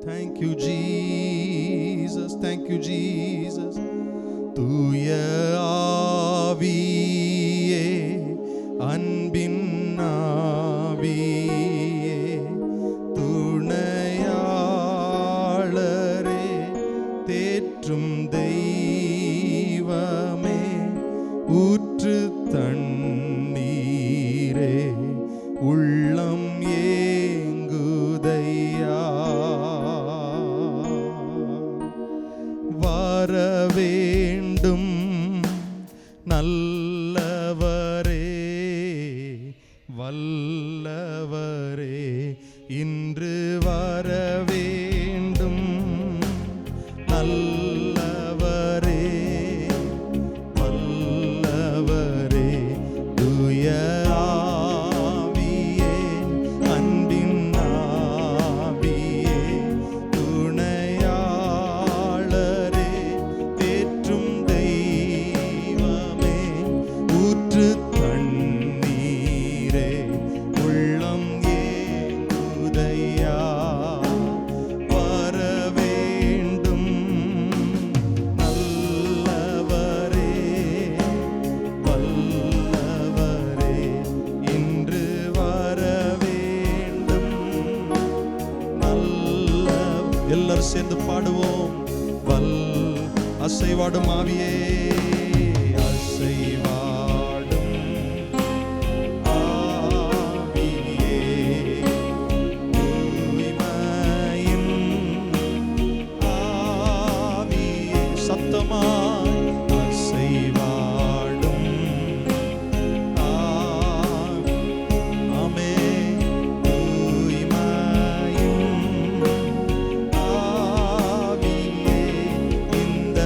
Thank you, Jesus. Thank you, Jesus. தூய ஆவியே, அன்பின் ஆவியே, துணையாளரே, தேற்றும் தெய்வமே, ஊற்று தண்ணீரே, உள்ளம் ஏங்குதையா. வரவேண்டும் நல்லவரே, வல்லவரே, இன்று வரவேண்டும் நல்லவரே, வல்லவரே, தூய ஆவியே, அன்பின் ஆவியே, துணையாளரே, தேற்றும் தெய்வமே, ஊற்று தண்ணீரே, உள்ளம் ஏங்குதையா. வரவேண்டும் நல்லவரே, வல்லவரே, இன்று வரவேண்டும் நல்ல. எல்லாரும் சேர்ந்து பாடுவோம். அசைவாடும் ஆவியே, அசைவாடும் ஆவியே, தூய்மையின் ஆவியே, சத்தமாய் அசைவாடும் ஆவி, ஆமென், தூய்மையின் ஆவியே, இந்த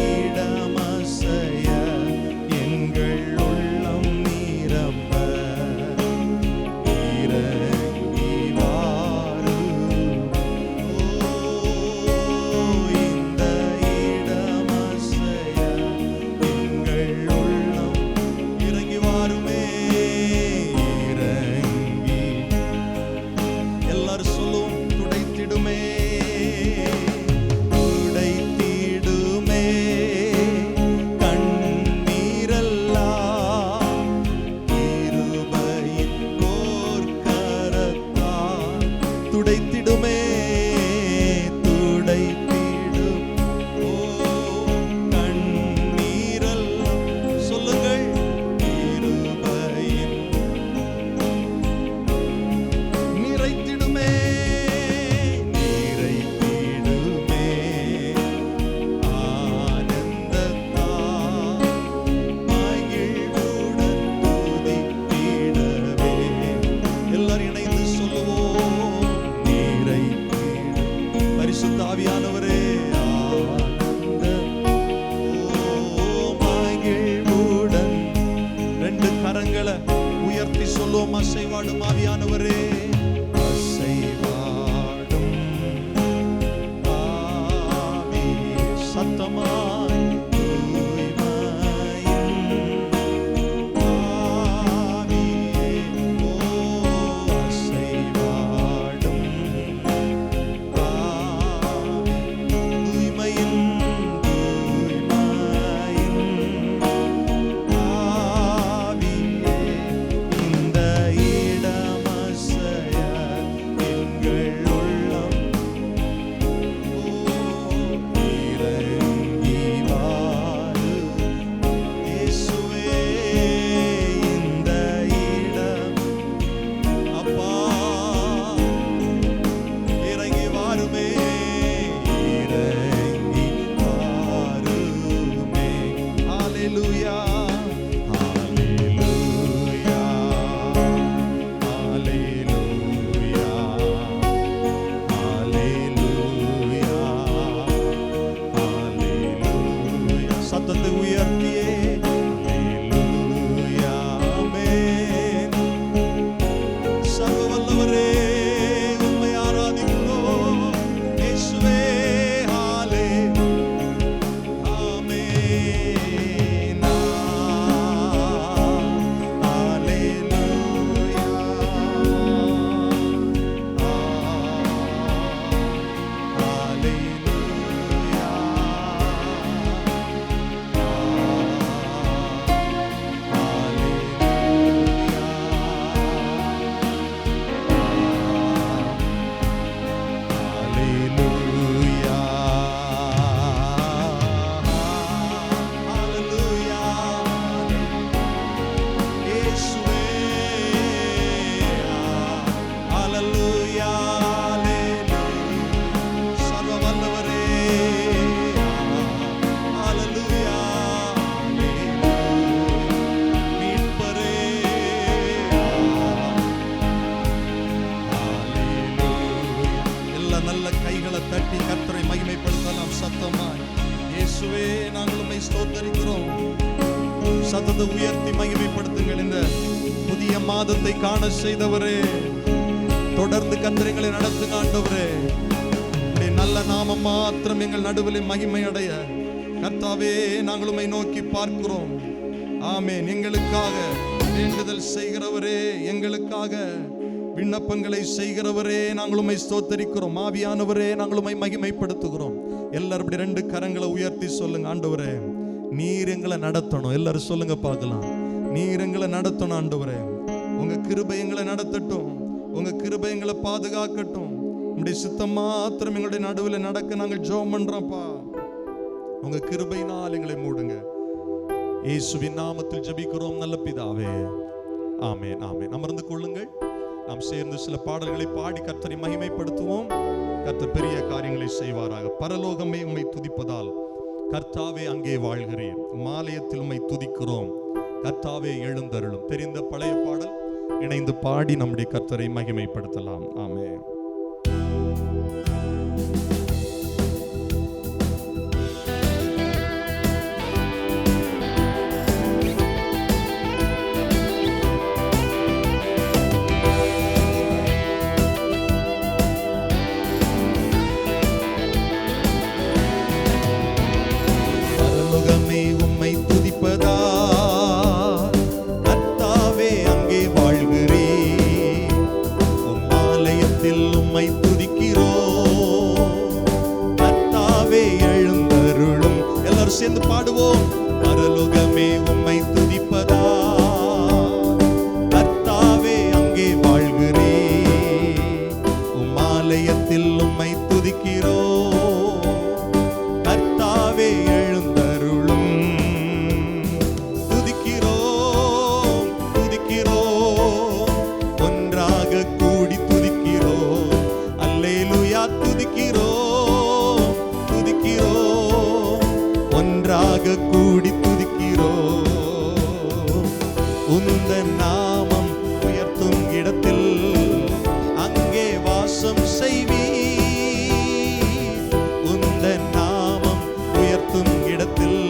இடமசைய எங்கள் உள்ளம் நிரம்ப இறங்கி வாரும். இந்த இடமசைய எங்கள் உள்ளம் இறங்கி வாருமே, இறங்கி. எல்லாரும் சொல்லுவோம். துடைத்திடுமே, துடைத்திடுமே, கண்ணீரெல்லாம் கிருபையின் போர்க்கரத்தால் துடைத்திடுமே, துடைத்திடும். ஓ கண்ணீரெல்லாம் சொல்லுங்கள், கிருபையின் நிறைத்திடுமே, நிறைத்திடுமே, ஆனந்தத்தால் மகிழ்வுடன் துதித்திடவே. எல்லாரும் இணைந்து சொல்லுவோம். நிறைத்திடும் பரிசுத்த ஆவியானவரே, ஆனந்த மகிழ்வுடன். ரெண்டு கரங்களை உயர்த்தி சொல்லுவோம். அசைவாடும் ஆவியானவரே, அசைவாடும் ஆவியே, சத்தமாய் தூய்மையின் ஆவியே, ஓ அசைவாடும் ஆவி, தூய்மையின் ஆவியே, இந்த இடமசைய நல்ல கைகளை தட்டி கர்த்தரை மகிமைப்படுத்தலாம் சத்தமாய். இயேசுவே, நாங்கள் உம்மை ஸ்தோத்தரிக்கிறோம். சத்தத்தை உயர்த்தி மகிமைப்படுத்துங்கள். இந்த புதிய மாதத்தை காண செய்தவரே, தொடர்ந்து கர்த்தரை நடத்துங்க ஆண்டவரே. நல்ல நாமம் மாத்திரம் எங்கள் நடுவில் மகிமை அடைய கர்த்தாவே நாங்கள் உம்மை நோக்கி பார்க்கிறோம். ஆமென். எங்களுக்காக வேண்டுதல் செய்கிறவரே, எங்களுக்காக விண்ணப்பங்களை செய்கிறவரே, நாங்கள் உம்மை ஸ்தோத்தரிக்கிறோம். ஆவியானவரே, நாங்கள் உம்மை மகிமைப்படுத்துகிறோம். எல்லாரும் இப்படி 2 கரங்களை உயர்த்தி சொல்லுங்க. ஆண்டவரே, நீர் எங்களை நடத்தணும். எல்லாரும் சொல்லுங்க பார்க்கலாம். நீர் எங்களை நடத்தணும் ஆண்டவரே. உங்க கிருபை எங்களை நடத்தட்டும். உங்க கிருபை எங்களை பாதுகாக்கட்டும். உங்களுடைய சித்தம் மாத்திரம் எங்களுடைய நடுவில் நடக்க நாங்கள் ஜெபம் பண்றோம்ப்பா. உங்க கிருபையினால் எங்களை மூடுங்க. இயேசுவின் நாமத்தில் ஜெபிக்கிறோம் நல்ல பிதாவே. ஆமென், ஆமென். அமர்ந்து கொள்ளுங்கள். நாம் சேர்ந்து சில பாடல்களை பாடி கர்த்தரை மகிமைப்படுத்துவோம். கர்த்தர் பெரிய காரியங்களை செய்வாராக. பரலோகமே உம்மை துதிப்பதால் கர்த்தாவே அங்கே வாழ்கிறேன். மாலயத்தில் உம்மை துதிக்கிறோம். கர்த்தாவே எழுந்தருளும். தெரிந்த பழைய பாடல் இணைந்து பாடி நம்முடைய கர்த்தரை மகிமைப்படுத்தலாம். ஆமென். உம்மை துதிப்பதா கர்த்தாவே அங்கே வாழ்கிறேன். உம் ஆலயத்தில் உம்மை துதிக்கிறோம். கர்த்தாவே எழுந்தருளும். எல்லாரும் சேர்ந்து பாடுவோம். பரலோகமே உம்மை துதிப்பதா கர்த்தாவே அங்கே வாழ்கிறேன். உம் ஆலயத்தில் உம்மை துதிக்கிறோம். கர்த்தாவே கூடி துதிக்கிறோம். உந்தன் நாமம் உயர்த்தும் இடத்தில் அங்கே வாசம் செய்வீர். உந்தன் நாமம் உயர்த்தும் இடத்தில்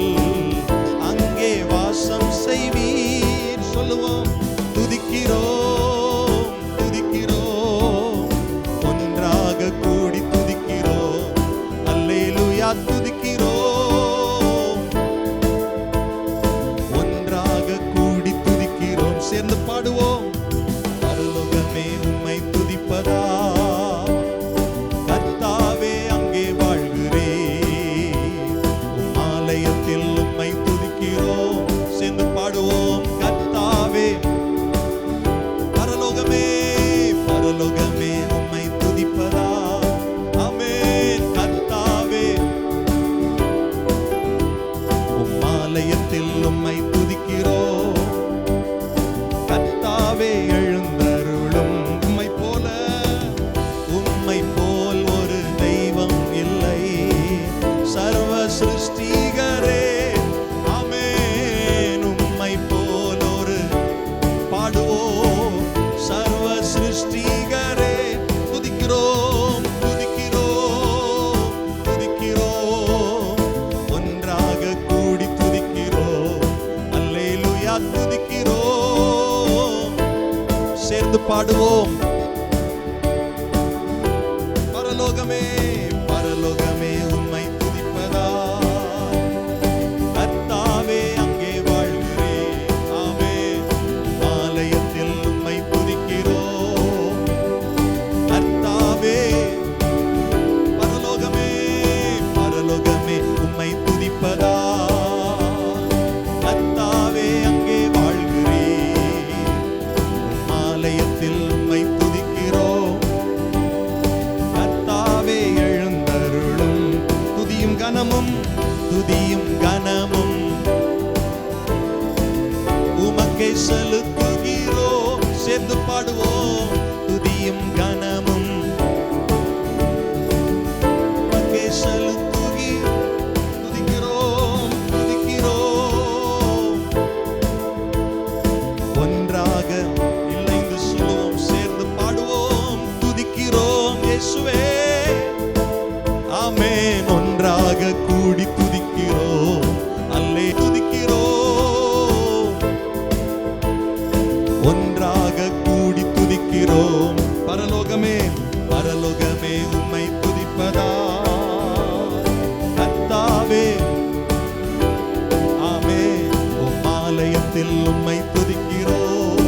அங்கே வாசம் செய்வீர். சொல்லுவோம். துதிக்கிறோம், துதிக்கிறோம். ஒன்றாக கூடி துதிக்கிறோம். அல்லேலூயா துதிக்கிறோம். சேர்ந்து பாடுவோம். பரலோகமே உம்மை துதிப்பதா கர்த்தாவே அங்கே வாழ்கிறேன். உம் ஆலயத்தில் உம்மை துதிக்கிறோம். சேர்ந்து பாடுவோம். கர்த்தாவே பரலோகமே, பரலோகமே உம்மை துதிப்பதா. ஆமென். கர்த்தாவே உம் ஆலயத்தில் உம்மை துதிக்கிறோம். கர்த்தாவே எழுந்தருளும். உம்மை போல் ஒரு தெய்வம் இல்லை. சர்வ சிருஷ்டிகரே. ஆமென். உம்மை போல் ஒரு பாடுவோம். சர்வ சிருஷ்டிகரே. துதிக்கிறோம், துதிக்கிறோம், துதிக்கிறோம். ஒன்றாக கூடி துதிக்கிறோம். அல்லேலூயா துதிக்கிறோம். சேர்ந்து பாடுவோம். பரலோகமே, பரலோகமே உம்மை துதிப்பதா கர்த்தாவே அங்கே வாழ்கிறேன். ஆமென். ஆலயத்தில் உம்மை துதிக்கிறோம். கர்த்தாவே பரலோகமே, ஆமென். ஒன்றாக கூடி துதிக்கிறோம், அல்லே துதிக்கிறோம். ஒன்றாக கூடி துதிக்கிறோம். பரலோகமே பரலோகமே உம்மை துதிப்பதா கர்த்தாவே. ஆமென். உம் ஆலயத்தில் உம்மை துதிக்கிறோம்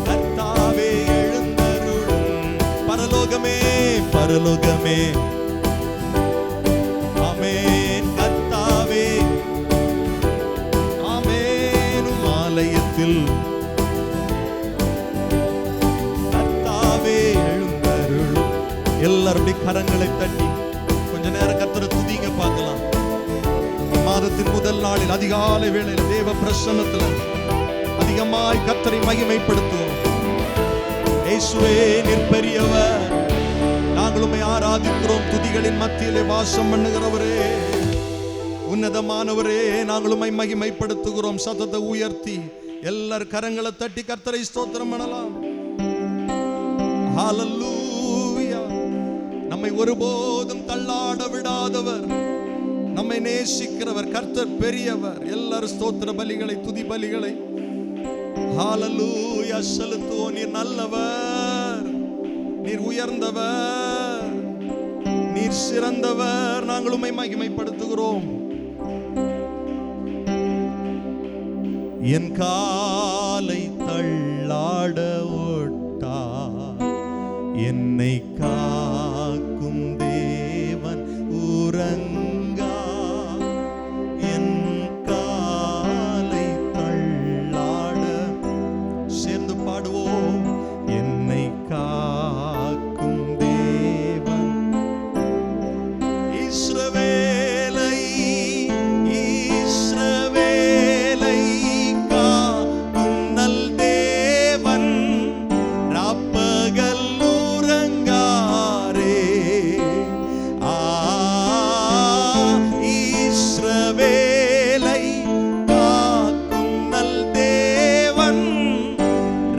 கர்த்தாவே. எழுந்தருளும் பரலோகமே பரலோகமே. ஆமென் கர்த்தாவே. ஆமென். உம் ஆலயத்தில் கர்த்தாவே எழுந்தருளும். எல்லாரும் கரங்களை தட்டி கொஞ்ச நேரம் கர்த்தரை துதிங்க பார்க்கலாம். மாதத்தின் முதல் நாளில் அதிகாலை வேளையில் தேவ பிரசன்னத்தில் அதிகமாய் கர்த்தரை மகிமைப்படுத்துவோம். இயேசுவே நீர் பெரியவர், நாங்கள் உம்மை ஆராதிக்கிறோம். துதிகளின் மத்தியிலே வாசம் பண்ணுகிறவரே, உன்னதமானவரே, நாங்கள் உம்மை மகிமைப்படுத்துகிறோம். சத்தத்தை உயர்த்தி எல்லார் கரங்களை தட்டி கர்த்தரை ஸ்தோத்திரம் பண்ணலாம். ஹல்லேலூயா. நம்மை ஒருபோதும் தள்ளாட விடாதவர், நம்மை நேசிக்கிறவர், கர்த்தர் பெரியவர். எல்லாரும் ஸ்தோத்திர பலிகளை துதி பலிகளை ஹல்லேலூயா செலுத்துவோம். நீர் நல்லவர், நீர் உயர்ந்தவர், நீர் சிறந்தவர். நாங்கள் உம்மை மகிமைப்படுத்துகிறோம். என் காலை தள்ளாட ஓட்டா என்னை காக்கும் தேவன் உறங்கா. என் காலை தள்ளாட சேர்ந்து பாடுவோம். என்னை காக்கும் தேவன் இஸ்ரவேலை இஸ்ரவேலை காக்கும் நல் தேவன் ராப்பகல் உறங்காரே. இஸ்ரவேலை காக்கும் நல் தேவன்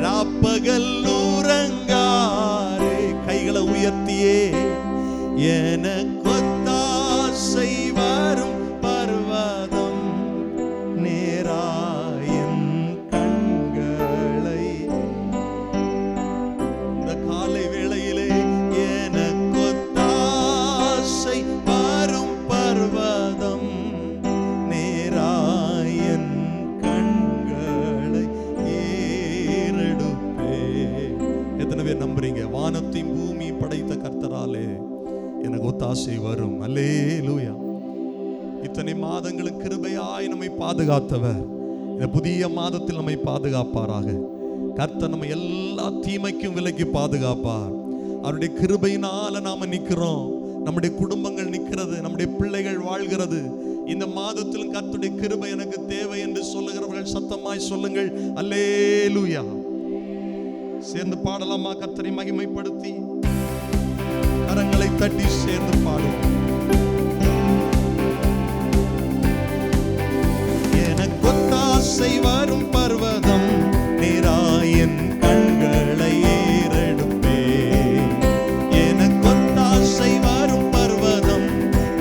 ராப்பகல் உறங்காரே. கைகளை உயர்த்தியே எனக்கொத்தாசை வரும் பர்வதம் நேராயன் கண்களை. இந்த காலை வேளையிலே எனக்கொத்தாசை வரும் பர்வதம் நேராயன் கண்களை ஏறெடுப்பே. எத்தனை பேர் நம்புறீங்க? வானத்தையும் பூமி படைத்த கர்த்தராலே எனக்கு ஒத்தாசை வரும். அல்லேலூயா. இத்தனை மாதங்களுக்கு கிருபையாய் நம்மை பாதுகாத்தவர் இந்த புதிய மாதத்தில் நம்மை பாதுகாப்பாராக. கர்த்தர் நம்ம எல்லா தீமைக்கும் விலக்கி பாதுகாப்பார். அவருடைய கிருபையினால நாம நிக்கிறோம். நம்முடைய குடும்பங்கள் நிக்கிறது, நம்முடைய பிள்ளைகள் வாழ்கிறது. இந்த மாதத்திலும் கர்த்தருடைய கிருபை எனக்கு தேவை என்று சொல்லுகிறவர்கள் சத்தமாய் சொல்லுங்கள் அல்லேலூயா. சேர்ந்து பாடலாமா? கர்த்தரை மகிமைப்படுத்தி கரங்களை தட்டி சேர்ந்து பாடுவோம். எனக்கொத்தாசை வரும் பர்வதம் நேராயன் கண்களை ஏறெடுப்பே. எனக்கொத்தாசை வரும் பர்வதம்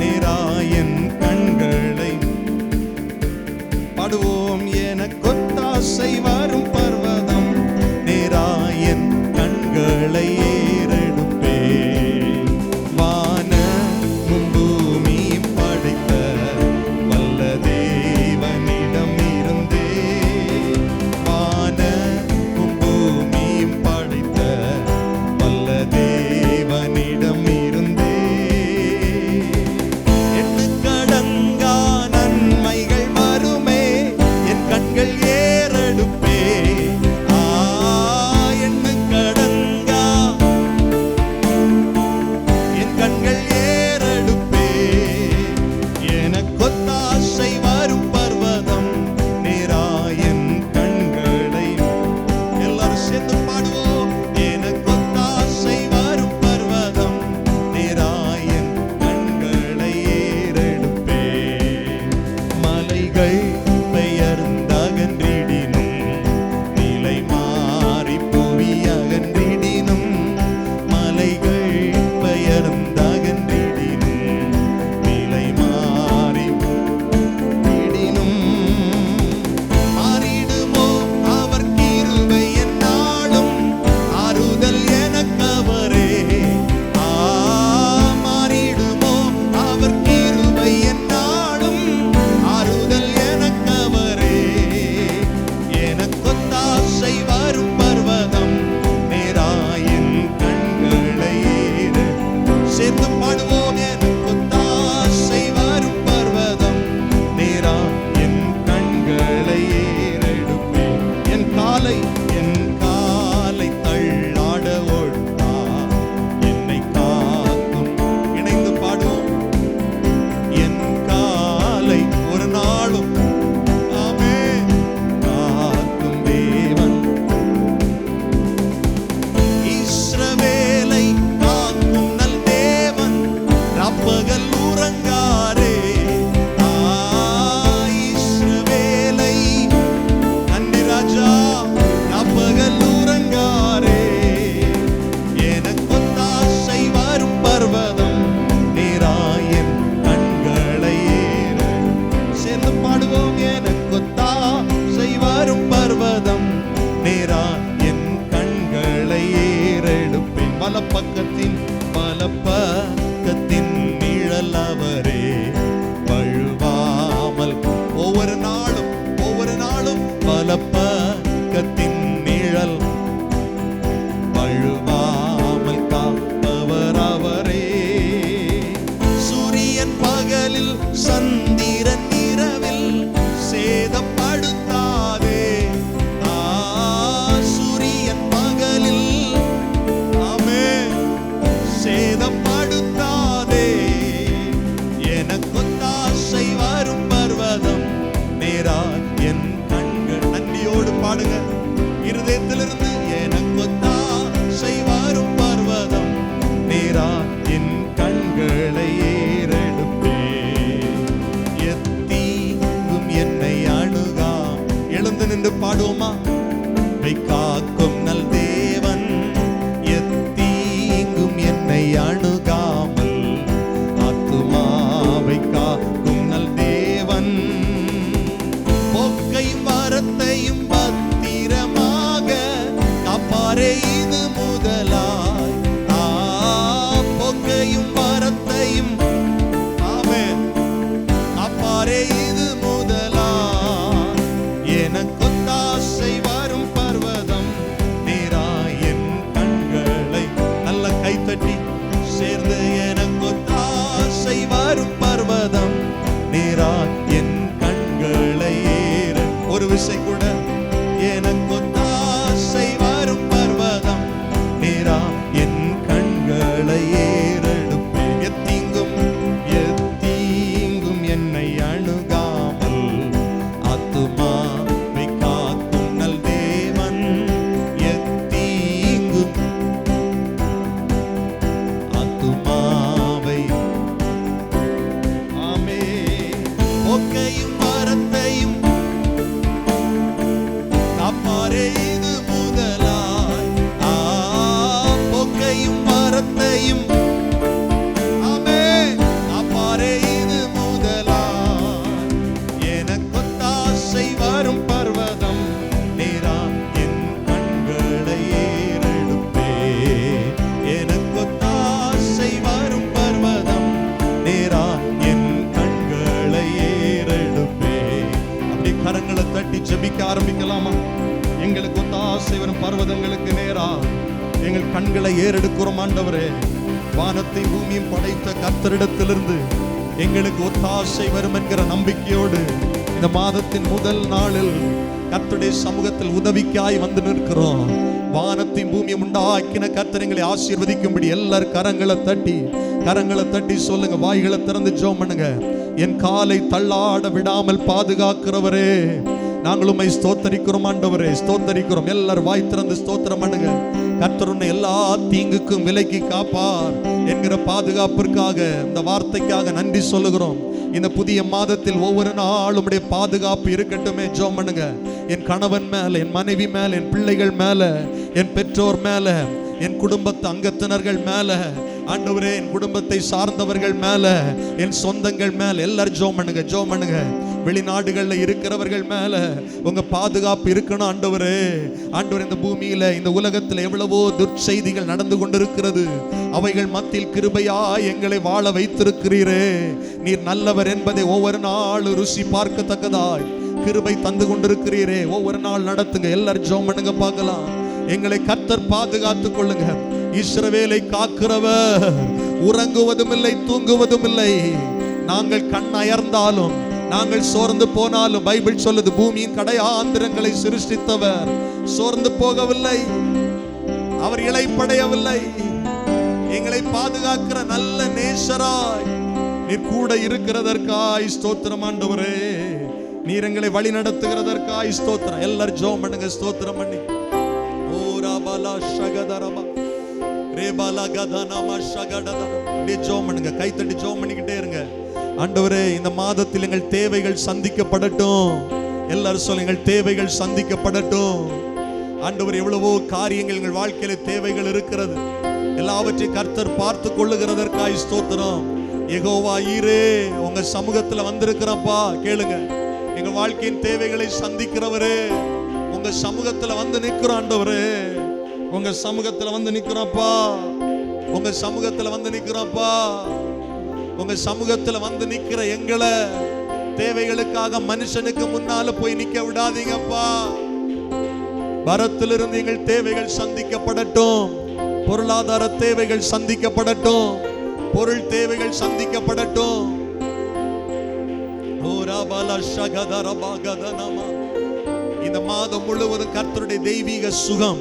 நேராயன் கண்களை பாடுவோம். எனக்கொத்தாசை வரும் பர்வதம் நேராயன் கண்களை ஏறெடுப்பே. வான சேர்ந்து பாடுவோம். எனக்கு ஒத்தாசை வரும் பர்வதம் நேரா என் கண்களை ஏறெடுப்பேன். என் காலை தள்ளாட ஓட்டா என்னை காக்கும். இணைந்து பாடுவோம். என் காலை ஒரு நாளும் ஆமென் காக்கும் தேவன். இஸ்ரவேலை காக்கும் நல் தேவன் ராப்பகல் உறங்காரே. இஸ்ரவேலை நன்றி ராஜா ராப்பகல் உறங்காரே. எனக்கு ஒத்தாசை வரும் பர்வதம் நேரா என் கண்களை ஏற. சேர்ந்து பாடுவோம். எனக்கு ஒத்தாசை வரும் பர்வதம் நேரா என் கண்களை ஏறெடுப்பேன். வலப்பக்கத்தின் நிழல் அவரே வழுவாமல் ஒவ்வொரு நாளும் வலப்பக்கத்தின் நிழல் வழுவாமல் காப்பவர் அவரே. சூரியன் பகலில் சந்திரன் இரவில் சேதப்படுத்தாதே. சூரியன் பகலில் ஆமென் சேதப்படுத்தாதே. எனக்கு ஒத்தாசை வரும் பர்வதம் நேரா என் கண்கள். நன்றியோடு பாடுங்க இருதயத்திலிருந்து. எனக்கு ஒத்தாசை வரும் பர்வதம் நேரா என் கண்களை ஏறெடுப்பேன். எத்தீங்கும் என்னை அணுகா. எழுந்து நின்று பாடுவோமா. காக்கும் நல் தேவன் எத்தீங்கும் என்னை அணுகாமல் ஆத்துமாவை காக்கும் நல் தேவன். போக்கையும் வரத்தையும் பத்திரமாக காப்பாரே இது முதலாய். போக்கையும் வரத்தையும் ஆமென் காப்பாரே இது முதலாய். எனக்கு ஒத்தாசை வரும் பர்வதம் நேரா என் கண்களை. நல்ல கைத்தட்டி சேர்ந்து. எனக்கு ஒத்தாசை வரும் பர்வதம் நேரா என் கண்களை ஏற. ஒரு விசை கூட. எனக்கு ஒத்தாசை வரும் பர்வதம் நேரா என் கண்களை ஏறெடுப்பேன். எத்தீங்கும் என்னை அணுகாமல் ஆத்துமாவை காக்கும் நல் தேவன். எத்தீங்கும் ஆத்துமாவை ஆமென் போக்கையும் வரத்தையும் காப்பாரே இது முதலாய். போக்கையும் வரத்தையும் ஆமென் காப்பாரே இது முதலாய். எனக்கு ஒத்தாசை வரும் பர்வதம் நேரா என் கண்களை ஏறெடுப்பேன். எனக்கு ஒத்தாசை வரும் பர்வதம் நேரா என் கண்களை ஏறெடுப்பேன். அப்படி கரங்களை தட்டி ஜெபிக்க ஆரம்பிக்கலாமா. எங்களுக்கு ஒத்தாசை வரும் பர்வதங்களுக்கு நேரா எங்கள் கண்களை ஏறெடுக்கிறோம் ஆண்டவரே. வானத்தை பூமியும் படைத்த கர்த்தரிடத்திலிருந்து எங்களுக்கு ஒத்தாசை வரும் என்கிற நம்பிக்கையோடு இந்த மாதத்தின் முதல் நாளில் கர்த்தருடைய சமூகத்தில் உதவிக்காய் வந்து நிற்கிறோம். வானத்தின் பூமியும் உண்டாக்கின கர்த்தர் எங்களை ஆசீர்வதிக்கும்படி எல்லாரும் கரங்களை தட்டி சொல்லுங்க. வாய்களை திறந்து ஜெபம் பண்ணுங்க. என் காலை தள்ளாட விடாமல் பாதுகாக்கிறவரே நாங்கள் உம்மை ஸ்தோத்தரிக்கிறோம் ஆண்டவரே. ஸ்தோத்தரிக்கிறோம். எல்லாரும் வாய் திறந்து ஸ்தோத்திரம் பண்ணுங்க. கர்த்தர் உன்னை எல்லா தீங்குக்கும் விலக்கி காப்பார் என்கிற பாதுகாப்பிற்காக இந்த வார்த்தைக்காக நன்றி சொல்லுகிறோம். இந்த புதிய மாதத்தில் ஒவ்வொரு நாளும் உடைய பாதுகாப்பு இருக்கட்டுமே. ஜெபம் பண்ணுங்க. என் கணவன் மேல, என் மனைவி மேல, என் பிள்ளைகள் மேல, என் பெற்றோர் மேல, என் குடும்பத்து அங்கத்தினர்கள் மேல ஆண்டவரே, என் குடும்பத்தை சார்ந்தவர்கள் மேல, என் சொந்தங்கள் மேல எல்லாரும் ஜெபம் பண்ணுங்க. வெளிநாடுகள்ல இருக்கிறவர்கள் மேல உங்க பாதுகாப்பு இருக்கணும் ஆண்டவரே. ஆண்டவரே, இந்த பூமியில இந்த உலகத்தில் எவ்வளவோ துர்ச்செய்திகள் நடந்து கொண்டிருக்கிறது. அவைகள் மத்தியில் கிருபையாய் எங்களை வாழ வைத்திருக்கிறீரே. நீர் நல்லவர் என்பதை ஒவ்வொரு நாள் ருசி பார்க்கத்தக்கதாய் கிருபை தந்து கொண்டிருக்கிறீரே. ஒவ்வொரு நாள் நடத்துங்க. எல்லாரும் ஜெபம் பண்ணுங்க பார்க்கலாம். எங்களை கர்த்தர் பாதுகாத்துக் கொள்ளுங்க. இஸ்ரவேலை காக்கிறவர் உறங்குவதும் இல்லை, தூங்குவதும் இல்லை. நாங்கள் கண் அயர்ந்தாலும், நாங்கள் சோர்ந்து போனாலும், பைபிள் சொல்லுது பூமியின் கடையாந்திரங்களை சிருஷ்டித்தவர் சோர்ந்து போகவில்லை, அவர் இளைப்படையவில்லை. எங்களை பாதுகாக்கிற நல்ல நேசராய் நீர் கூட இருக்கிறதற்காய் ஸ்தோத்திரம் ஆண்டவரே. நீர் எங்களை வழி நடத்துகிறதற்காய் ஸ்தோத்திரம். எல்லாரும் ஜெபம் பண்ணுங்க, ஸ்தோத்திரம் பண்ணி. ஓரா பாலா ஷகதரபா ரேபாலா கதனமா ஷகடதர. அப்படியே ஜெபம் பண்ணுங்க, கைத்தட்டி ஜெபம் பண்ணிக்கிட்டே இருங்க. ஆண்டவரே, இந்த மாதத்தில் எங்கள் தேவைகள் சந்திக்கப்படட்டும். எல்லாரும் சொல்லுங்க, எங்கள் தேவைகள் சந்திக்கப்படட்டும். ஆண்டவர், எவ்வளவோ காரியங்கள் எங்கள் வாழ்க்கையில தேவைகள் இருக்கிறது. எல்லாவற்றையும் கர்த்தர் பார்த்து கொள்ளுகிறதற்காய் ஸ்தோத்திரம். யெகோவா ஈரே, உங்க சமூகத்துல வந்திருக்கிறப்பா. கேளுங்க, எங்க வாழ்க்கையின் தேவைகளை சந்திக்கிறவரே, உங்க சமூகத்துல வந்து நிக்கிறோம் ஆண்டவரே. உங்க சமூகத்துல வந்து நிக்கிறோம்ப்பா. உங்க சமூகத்துல வந்து நிக்கிறோம்ப்பா. உங்க சமூகத்துல வந்து நிக்கிற எங்களை தேவைகளுக்காக மனுஷனுக்கு முன்னால போய் நிக்க விடாதீங்கப்பா. பரத்திலிருந்து எங்கள் தேவைகள் சந்திக்கப்படட்டும். பொருளாதார தேவைகள் சந்திக்கப்படட்டும். பொருள் தேவைகள் சந்திக்கப்படட்டும். இந்த மாதம் முழுவதும் கர்த்தருடைய தெய்வீக சுகம்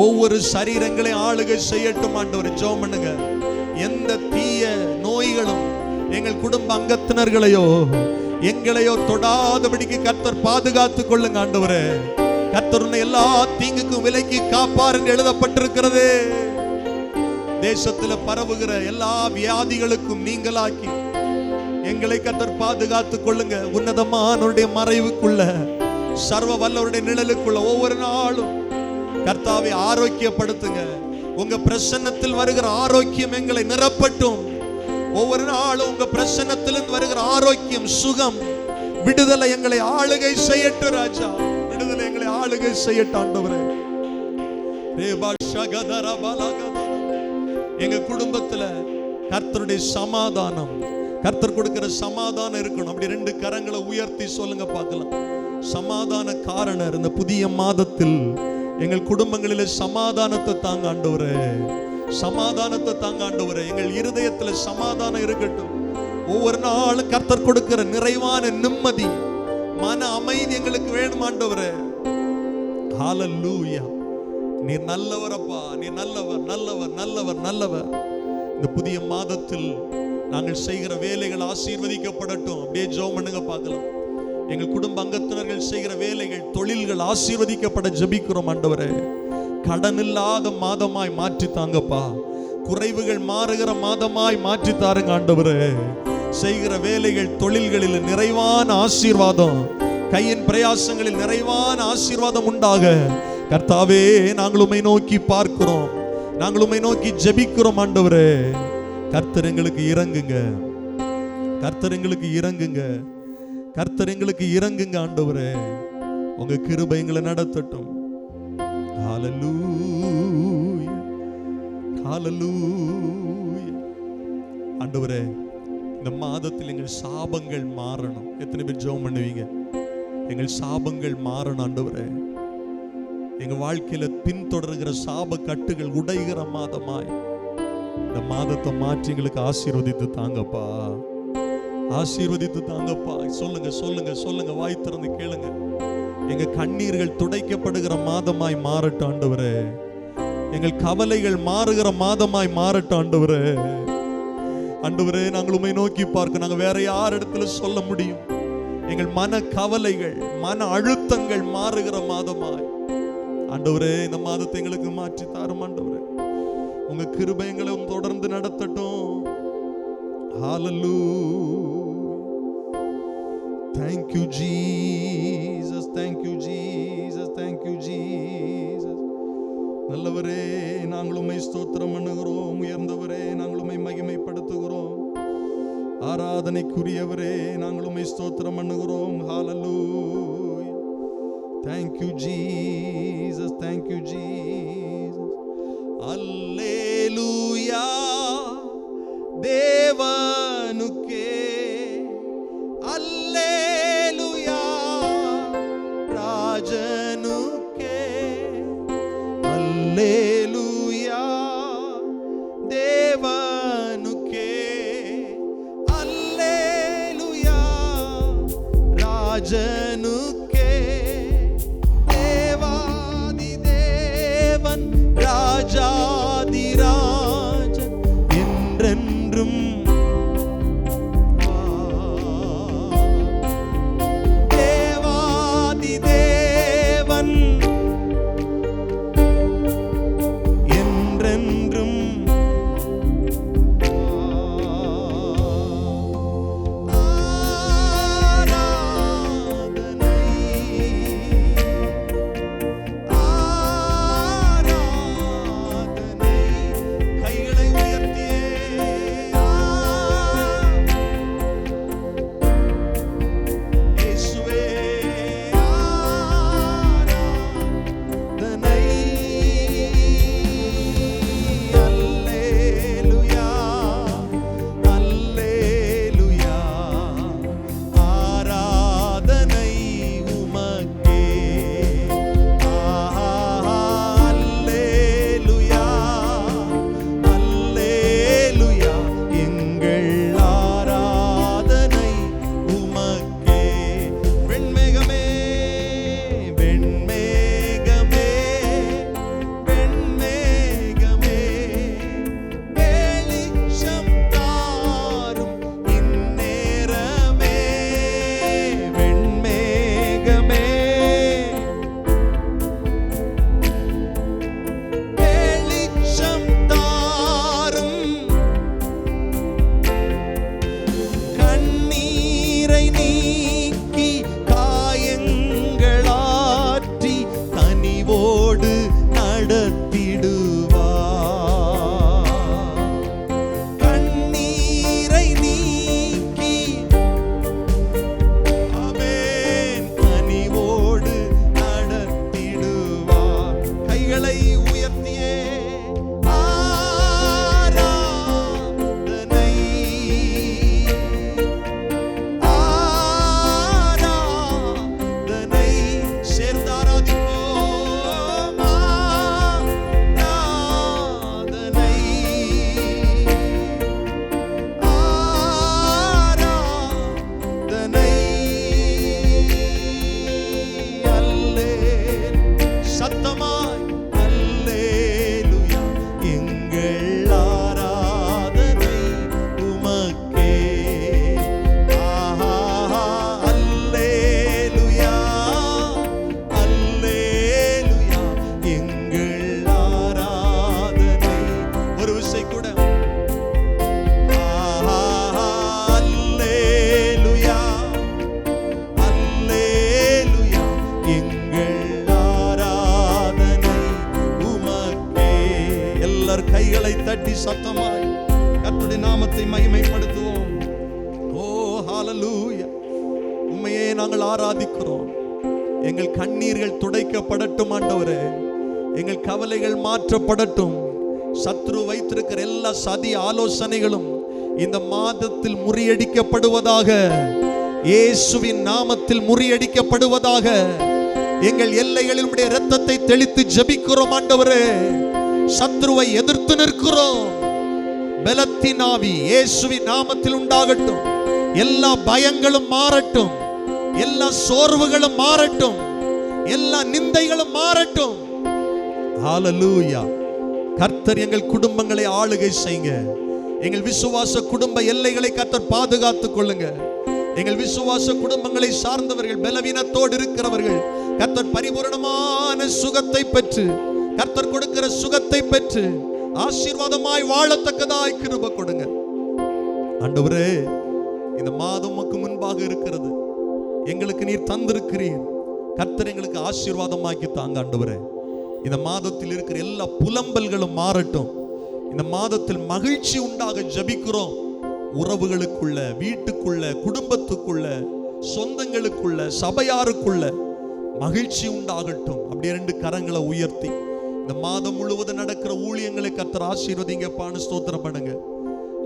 ஒவ்வொரு சரீரங்களை ஆளுகை செய்யட்டும் ஆண்டவரே. ஜெபம் பண்ணுங்க. எந்த தீய நோய்களும் எங்கள் குடும்ப அங்கத்தினர்களையோ எங்களையோ தொடாதபடிக்கு கர்த்தர் பாதுகாத்துக் கொள்ளுங்க ஆண்டவரே. கர்த்தர் உன்னை எல்லா தீங்குக்கும் விலக்கி காப்பார் என்று எழுதப்பட்டிருக்கிறது. தேசத்துல பரவுகிற எல்லா வியாதிகளுக்கும் நீங்களாக்கி எங்களை கர்த்தர் பாதுகாத்துக் கொள்ளுங்க. உன்னதமானவருடைய மறைவுக்குள்ள, சர்வ வல்லவருடைய நிழலுக்குள்ள ஒவ்வொரு நாளும் கர்த்தாவை ஆரோக்கியப்படுத்துங்க. உங்க பிரசன்னத்தில் வருகிற ஆரோக்கியம் எங்களை நிரப்பட்டும். ஒவ்வொரு நாளும் உங்க பிரசன்னத்திலிருந்து வருகிற ஆரோக்கியம், சுகம், விடுதலை எங்களை ஆளுகை செய்யட்டும் ராஜா. விடுதலை எங்களை ஆளுகை செய்யட்டும் ஆண்டவரே. எங்க குடும்பத்துல கர்த்தருடைய சமாதானம், கர்த்தர் கொடுக்கிற சமாதானம் இருக்கணும். அப்படி ரெண்டு கரங்களை உயர்த்தி சொல்லுங்க பார்க்கலாம். சமாதான காரணர் இந்த புதிய மாதத்தில் எங்கள் குடும்பங்களிலே சமாதானத்தை தாங்க ஆண்டவரே. சமாதானத்தை தாங்க ஆண்டவரே. எங்கள் இருதயத்துல சமாதானம் இருக்கட்டும். ஒவ்வொரு நாளும் கர்த்தர் கொடுக்கிற நிறைவான நிம்மதி, மன அமைதி எங்களுக்கு வேணும் ஆண்டவரே. ஹல்லேலூயா. நீர் நல்லவரப்பா. நீர் நல்லவர், நல்லவர், நல்லவர், நல்லவர். இந்த புதிய மாதத்தில் நாங்கள் செய்கிற வேலைகள் ஆசீர்வதிக்கப்படட்டும். அப்படியே ஜெபம் பண்ணுங்க பார்க்கலாம். எங்கள் குடும்ப அங்கத்தினர்கள் செய்கிற வேலைகள், தொழில்கள் ஆசீர்வதிக்கப்பட ஜெபிக்கிறோம் ஆண்டவரே. கடன் இல்லாத மாதமாய் மாற்றி தாங்கப்பா. குறைவுகள் மாறுகிற மாதமாய் மாற்றி தாருங்க ஆண்டவரே. செய்கிற வேலைகள், தொழில்களில் நிறைவான ஆசீர்வாதம், கையின் பிரயாசங்களில் நிறைவான ஆசீர்வாதம் உண்டாக கர்த்தாவே நாங்கள் உம்மை நோக்கி பார்க்கிறோம். நாங்கள் உம்மை நோக்கி ஜெபிக்கிறோம் ஆண்டவரே. கர்த்தர் எங்களுக்கு இறங்குங்க. கர்த்தர் எங்களுக்கு இறங்குங்க. கர்த்தர் எங்களுக்கு இறங்குங்க ஆண்டவரே. உங்க கிருபை எங்களை நடத்தட்டும். ஹல்லேலூயா. ஹல்லேலூயா. ஆண்டவரே, இந்த மாதத்தில் எங்கள் சாபங்கள் மாறணும். எத்தனை பேர் ஜெபம் பண்ணுவீங்க? எங்கள் சாபங்கள் மாறணும் ஆண்டவரே. எங்க வாழ்க்கையில பின்தொடர்கிற சாப கட்டுகள் உடைகிற மாதமாய் இந்த மாதத்தை மாற்றி எங்களுக்கு ஆசீர்வதித்து தாங்கப்பா. ஆசீர்வதித்து தாங்கப்பா. சொல்லுங்க, சொல்லுங்க, சொல்லுங்க. வாய் திறந்து கேளுங்க. எங்க கண்ணீர்கள் துடைக்கப்படுகிற மாதமாய் மாறட்டும் ஆண்டவரே. எங்கள் கவலைகள் மாறுகிற மாதமாய் மாறட்டும் ஆண்டவரே. ஆண்டவரே, நாங்கள் உம்மை நோக்கி பார்க்க நாங்கள் வேற யார் இடத்துல சொல்ல முடியும்? எங்கள் மன கவலைகள், மன அழுத்தங்கள் மாறுகிற மாதமாய் ஆண்டவரே இந்த மாதத்தை எங்களுக்கு மாற்றி தாரும் ஆண்டவரே. உங்க கிருபை எங்களை தொடர்ந்து நடத்தட்டும். ஹல்லேலூயா. Thank you Jesus. Thank you Jesus. Thank you Jesus. நல்லவரே, நாங்கள் உம்மை ஸ்தோத்திரம் பண்ணுகிறோம். உயர்ந்தவரே, நாங்கள் உம்மை மகிமைப்படுத்துகிறோம். ஆராதனைக்குரியவரே, நாங்கள் உம்மை ஸ்தோத்திரம் பண்ணுகிறோம். ஹல்லேலூயா. Thank you Jesus. Thank you Jesus. அல்லேலூயா. தேவனுக்கே அல்லேலூயா. ராஜனுக்கே அல்லேலூயா. தேவனுக்கே ராஜனுக்கே தேவாதி தேவன் ராஜாதி ராஜன் என்றென்றும் தேவாதி தேவன் என்றென்றும் கைகளை தட்டி சத்தமாய் கர்த்தருடைய நாமத்தை மகிமைப்படுத்துவோம். ஓ ஹalleluya, உம்மையே நாங்கள் ஆராதிக்கிறோம். எங்கள் கண்ணீர்கள் துடைக்கப்படட்டும் ஆண்டவரே, எங்கள் கவலைகள் மாற்றப்படட்டும். சத்ரு வைத்திருக்கிற எல்லா சதி ஆலோசனைகளும் இந்த மாதத்தில் முறியடிக்கப்படுவதாக, இயேசுவின் நாமத்தில் முறியடிக்கப்படுவதாக. எங்கள் எல்லைகளில் உம்முடைய இரத்தத்தை தெளித்து ஜெபிக்கிறோம் ஆண்டவரே. சத்ருவை எதிர்த்து நிற்கிறோம். பலத்தின் ஆவி இயேசுவின் நாமத்தில் உண்டாகட்டும். எல்லா பயங்களும் மாறட்டும், எல்லா சோர்வுகளும் மாறட்டும், எல்லா நிந்தைகளும் மாறட்டும். ஹalleluya. கர்த்தர் எங்கள் குடும்பங்களை ஆளுகை செய்யுங்க. எங்கள் விசுவாச குடும்ப எல்லைகளை கர்த்தர் பாதுகாத்துக் கொள்ளுங்க. எங்கள் விசுவாச குடும்பங்களை சார்ந்தவர்கள், பலவீனத்தோடு இருக்கிறவர்கள் கர்த்தர் பரிபூரணமான சுகத்தை பெற்று, கர்த்தர் கொடுக்கிற சுகத்தை பெற்று ஆசீர்வாதமாய் வாழத்தக்கதாய் கிருபை கொடுங்க ஆண்டவரே. இந்த மாதம் உமக்கு முன்பாக இருக்கிறது, எங்களுக்கு நீர் தந்திருக்கிறீர். கர்த்தர் எங்களுக்கு ஆசீர்வாதமாக்கி தாங்க ஆண்டவரே. இந்த மாதத்தில் இருக்கிற எல்லா புலம்பல்களும் மாறட்டும். இந்த மாதத்தில் மகிழ்ச்சி உண்டாக ஜெபிக்கிறோம். உறவுகளுக்குள்ள, வீட்டுக்குள்ள, குடும்பத்துக்குள்ள, சொந்தங்களுக்குள்ள, சபையாருக்குள்ள மகிழ்ச்சி உண்டாகட்டும். அப்படியே 2 கரங்களை உயர்த்தி இந்த மாதம் முழுவதும் நடக்கிற ஊழியங்களை கர்த்தர் ஆசீர்வதிங்கப்பான்னு ஸ்தோத்திரம் பண்ணுங்க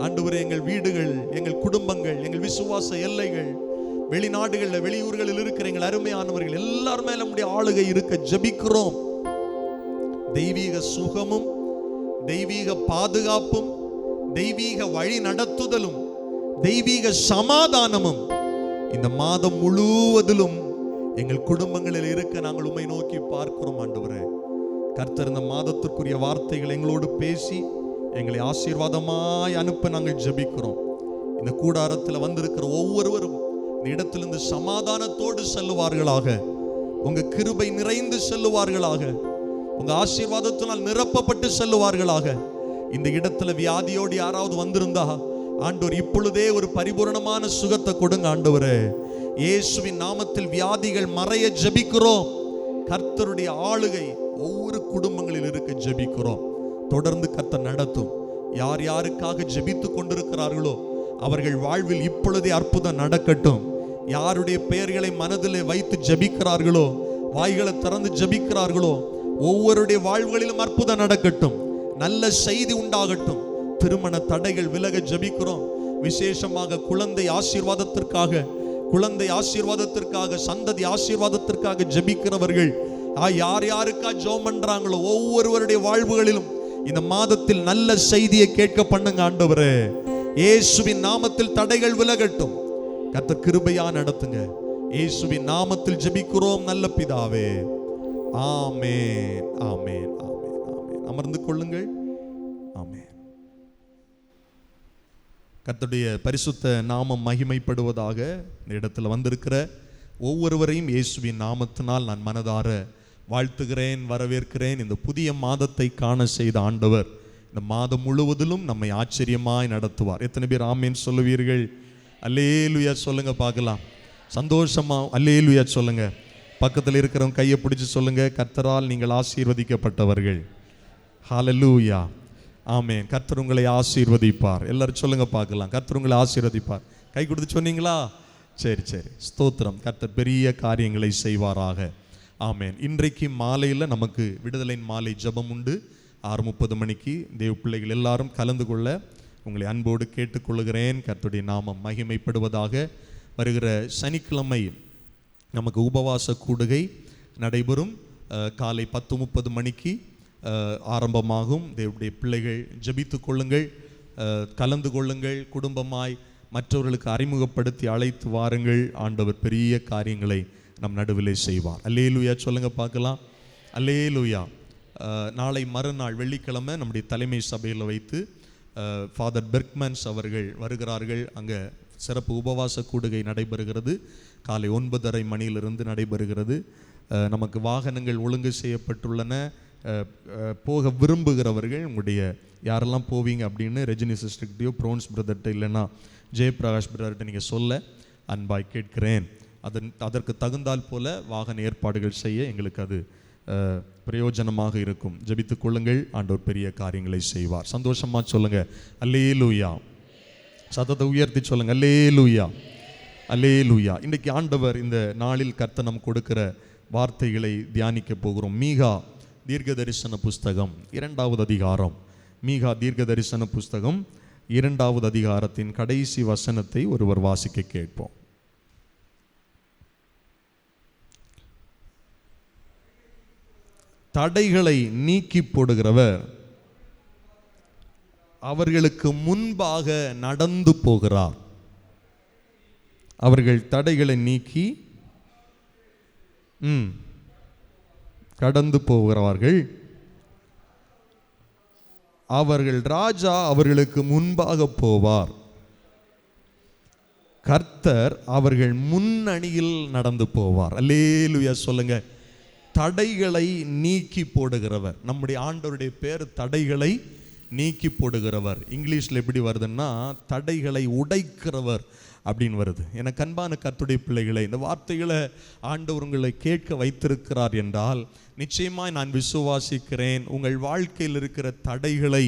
ஆண்டவரே. எங்கள் வீடுகள், எங்கள் குடும்பங்கள், எங்கள் விசுவாச எல்லைகள், வெளிநாடுகளில் வெளியூர்களில் இருக்கிற எங்கள் அருமையானவர்கள் எல்லாரும் மேல நம்முடைய ஆளுகை இருக்க ஜெபிக்கிறோம். தெய்வீக சுகமும், தெய்வீக பாதுகாப்பும், தெய்வீக வழி நடத்துதலும், தெய்வீக சமாதானமும் இந்த மாதம் முழுவதிலும் எங்கள் குடும்பங்களில் இருக்க நாங்கள் உம்மை நோக்கி பார்க்கிறோம் ஆண்டவரே. கர்த்தர் இந்த மாதத்திற்குரிய வார்த்தைகள் எங்களோடு பேசி எங்களை ஆசீர்வாதமாய் அனுப்ப நாங்கள் ஜெபிக்கிறோம். இந்த கூடாரத்தில் வந்திருக்கிற ஒவ்வொருவரும் இந்த இடத்திலிருந்து சமாதானத்தோடு செல்லுவார்களாக, உங்க கிருபை நிறைந்து செல்லுவார்களாக, உங்க ஆசீர்வாதத்தினால் நிரப்பப்பட்டு செல்லுவார்களாக. இந்த இடத்துல வியாதியோடு யாராவது வந்திருந்தா ஆண்டவர் இப்பொழுதே ஒரு பரிபூரணமான சுகத்தை கொடுங்க ஆண்டவரே. இயேசுவின் நாமத்தில் வியாதிகள் மறைய ஜெபிக்கிறோம். கர்த்தருடைய ஆளுகை ஒவ்வொரு குடும்பங்களில் இருக்க ஜெபிக்கிறோம். தொடர்ந்து கர்த்தர் நடத்தும். யார் யாருக்காக ஜெபித்து கொண்டிருக்கிறார்களோ அவர்கள் வாழ்வில் இப்பொழுதே அற்புதம் நடக்கட்டும். யாருடைய பெயர்களை மனதிலே வைத்து ஜெபிக்கிறார்களோ, வாய்களை திறந்து ஜெபிக்கிறார்களோ, ஒவ்வொருடைய வாழ்வுகளிலும் அற்புதம் நடக்கட்டும். நல்ல செய்தி உண்டாகட்டும். திருமண தடைகள் விலக ஜெபிக்கிறோம். விசேஷமாக குழந்தை ஆசீர்வாதத்திற்காக சந்ததி ஆசீர்வாதத்திற்காக ஜெபிக்கிறவர்கள் யார் யாருக்கா ஜெபம் பண்றாங்களோ ஒவ்வொருவருடைய வாழ்வுகளிலும் இந்த மாதத்தில் நல்ல செய்தியை கேட்க பண்ணுங்க ஆண்டவரே. இயேசுவின் நாமத்தில் தடைகள் விலகட்டும். கர்த்தர் கிருபையா நடத்துங்க. இயேசுவின் நாமத்தில் ஜெபிக்கிறோம் நல்ல பிதாவே. ஆமென், ஆமென், ஆமென், ஆமென். அமர்ந்து கொள்ளுங்கள். ஆமென். கர்த்தருடைய பரிசுத்த நாமம் மகிமைப்படுவதாக. இந்த இடத்துல வந்திருக்கிற ஒவ்வொருவரையும் இயேசுவின் நாமத்தினால் நான் மனதார வாழ்த்துகிறேன், வரவேற்கிறேன். இந்த புதிய மாதத்தை காண செய்த ஆண்டவர் இந்த மாதம் முழுவதிலும் நம்மை ஆச்சரியமாய் நடத்துவார். எத்தனை பேர் ஆமேன் சொல்லுவீர்கள்? அல்லேலூயா சொல்லுங்க பார்க்கலாம். சந்தோஷமா அல்லேலூயா சொல்லுங்க. பக்கத்தில் இருக்கிறவங்க கையை பிடிச்சு சொல்லுங்க, கர்த்தரால் நீங்கள் ஆசீர்வதிக்கப்பட்டவர்கள். ஹல்லேலூயா, ஆமென். கர்த்தர் உங்களை ஆசீர்வதிப்பார். எல்லாரும் சொல்லுங்க பார்க்கலாம், கர்த்தர் உங்களை ஆசீர்வதிப்பார். கை கொடுத்து சொன்னீங்களா? சரி சரி, ஸ்தோத்திரம். கர்த்தர் பெரிய காரியங்களை செய்வாராக. ஆமென். இன்றைக்கு மாலையில் நமக்கு விடுதலையின் மாலை ஜெபம் உண்டு. 6:30 மணிக்கு தேவ பிள்ளைகள் எல்லாரும் கலந்து கொள்ள உங்களை அன்போடு கேட்டுக்கொள்கிறேன். கர்த்தருடைய நாமம் மகிமைப்படுவதாக. வருகிற சனிக்கிழமை நமக்கு உபவாச கூடுகை நடைபெறும். காலை 10:30 மணிக்கு ஆரம்பமாகும். தேவனுடைய பிள்ளைகள் ஜெபித்து கொள்ளுங்கள், கலந்து கொள்ளுங்கள். குடும்பமாய் மற்றவர்களுக்கு அறிமுகப்படுத்தி அழைத்து வாருங்கள். ஆண்டவர் பெரிய காரியங்களை நம் நடுவிலே செய்வார். அல்லேலூயா சொல்லுங்க பார்க்கலாம். அல்லேலூயா. நாளை மறுநாள் வெள்ளிக்கிழமை நம்முடைய தலைமை சபையில் வைத்து ஃபாதர் பெர்க்மன்ஸ் அவர்கள் வருகிறார்கள். அங்கே சிறப்பு உபவாச கூடுகை நடைபெறுகிறது. காலை 9:30 மணியிலிருந்து நடைபெறுகிறது. நமக்கு வாகனங்கள் ஒழுங்கு செய்யப்பட்டுள்ளன. போக விரும்புகிறவர்கள் உங்களுடைய யாரெல்லாம் போவீங்க அப்படின்னு ரஜினி சிஸ்டர்கிட்டையோ ப்ரோன்ஸ் பிரதர்கிட்ட இல்லைன்னா ஜெயபிரகாஷ் பிரதர்கிட்ட நீங்கள் சொல்ல அன்பாய் கேட்கிறேன். அதற்கு தகுந்தால் போல வாகன ஏற்பாடுகள் செய்ய எங்களுக்கு அது பிரயோஜனமாக இருக்கும். ஜெபித்துக் கொள்ளுங்கள். ஆண்டவர் பெரிய காரியங்களை செய்வார். சந்தோஷமாக சொல்லுங்க அல்லேலூயா. சத்தத்தை உயர்த்தி சொல்லுங்க அல்லேலூயா, அல்லேலூயா. இன்றைக்கு ஆண்டவர் இந்த நாளில் கர்த்தர் நமக்கு கொடுக்கிற வார்த்தைகளை தியானிக்க போகிறோம். மீகா தீர்க்க தரிசன புஸ்தகம் 2வது அதிகாரம். மீகா தீர்க்க தரிசன புஸ்தகம் 2வது அதிகாரத்தின் கடைசி வசனத்தை ஒருவர் வாசிக்க கேட்போம். தடைகளை நீக்கி போடுகிறவர் அவர்களுக்கு முன்பாக நடந்து போகிறார். அவர்கள் தடைகளை நீக்கி கடந்து போகிறவர்கள். அவர்கள் ராஜா அவர்களுக்கு முன்பாக போவார். கர்த்தர் அவர்கள் முன்னணியில் நடந்து போவார். அல்லேலூயா சொல்லுங்க. தடைகளை நீக்கி போடுகிறவர். நம்முடைய ஆண்டவருடைய பேர் தடைகளை நீக்கி போடுகிறவர். இங்கிலீஷில் எப்படி வருதுன்னா தடைகளை உடைக்கிறவர் அப்படின்னு வருது. எனக்கு அன்பான கர்த்தருடைய பிள்ளைகளை, இந்த வார்த்தைகளை ஆண்டவர் உங்களை கேட்க வைத்திருக்கிறார் என்றால் நிச்சயமாய் நான் விசுவாசிக்கிறேன் உங்கள் வாழ்க்கையில் இருக்கிற தடைகளை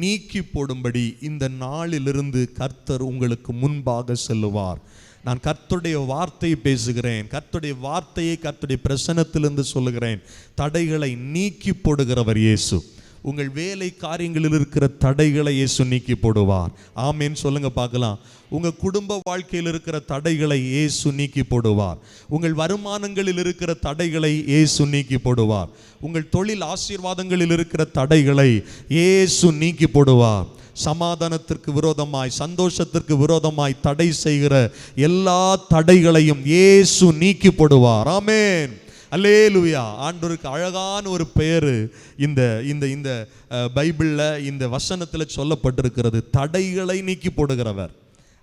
நீக்கி போடும்படி இந்த நாளிலிருந்து கர்த்தர் உங்களுக்கு முன்பாக செல்லுவார். நான் கர்த்தருடைய வார்த்தையை பேசுகிறேன். கர்த்தருடைய வார்த்தையை கர்த்தருடைய பிரசன்னத்திலிருந்து சொல்லுகிறேன். தடைகளை நீக்கி போடுகிறவர் இயேசு. உங்கள் வேலை காரியங்களில் இருக்கிற தடைகளை இயேசு நீக்கி போடுவார். ஆமென் சொல்லுங்க பார்க்கலாம். உங்க குடும்ப வாழ்க்கையில் இருக்கிற தடைகளை இயேசு நீக்கி போடுவார். உங்கள் வருமானங்களில் இருக்கிற தடைகளை இயேசு நீக்கி போடுவார். உங்கள் தொழில் ஆசீர்வாதங்களில் இருக்கிற தடைகளை இயேசு நீக்கி போடுவார். சமாதானத்திற்கு விரோதமாய், சந்தோஷத்திற்கு விரோதமாய் தடை செய்கிற எல்லா தடைகளையும் இயேசு நீக்கி போடுவார். ஆமென், அல்லேலூயா. ஆண்டவருக்கு அழகான ஒரு பெயர் இந்த இந்த இந்த பைபிளில் இந்த வசனத்தில் சொல்லப்பட்டிருக்கிறது, தடைகளை நீக்கி போடுகிறவர்.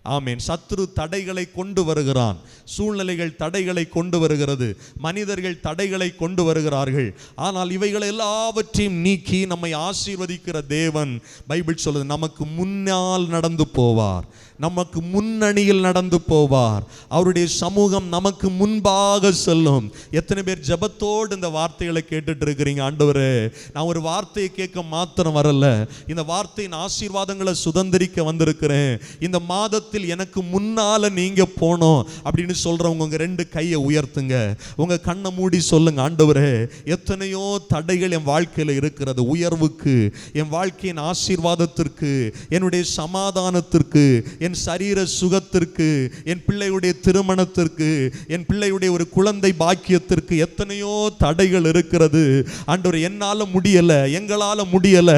ஆமென். சத்ரு தடைகளை கொண்டு வருகிறான், சூழ்நிலைகள் தடைகளை கொண்டு வருகிறது, மனிதர்கள் தடைகளை கொண்டு வருகிறார்கள். ஆனால் இவைகள் எல்லாவற்றையும் நீக்கி நம்மை ஆசீர்வதிக்கிற தேவன், பைபிள் சொல்லுது, நமக்கு முன்னால் நடந்து போவார், நமக்கு முன்னணியில் நடந்து போவார். அவருடைய சமூகம் நமக்கு முன்பாக செல்லும். எத்தனை பேர் ஜெபத்தோடு இந்த வார்த்தைகளை கேட்டுட்டு இருக்கிறீங்க? ஆண்டவரே, நான் ஒரு வார்த்தையை கேட்க மாத்திரம் வரல, இந்த வார்த்தையின் ஆசீர்வாதங்களை சுதந்திரிக்க வந்திருக்கிறேன். இந்த மாதத்தில் எனக்கு முன்னால நீங்க போனோம் அப்படின்னு சொல்றவங்க உங்க 2 கையை உயர்த்துங்க, உங்க கண்ணை மூடி சொல்லுங்க, ஆண்டவரே, எத்தனையோ தடைகள் என் வாழ்க்கையில் இருக்கிறது, உயர்வுக்கு, என் வாழ்க்கையின் ஆசீர்வாதத்திற்கு, என்னுடைய சமாதானத்திற்கு, என் சரீர சுகத்திற்கு, என் பிள்ளையுடைய திருமணத்திற்கு, என் பிள்ளையுடைய ஒரு குழந்தை பாக்கியத்திற்கு எத்தனையோ தடைகள் இருக்கிறது. ஆண்டவரே, என்னால முடியல, எங்களால முடியல,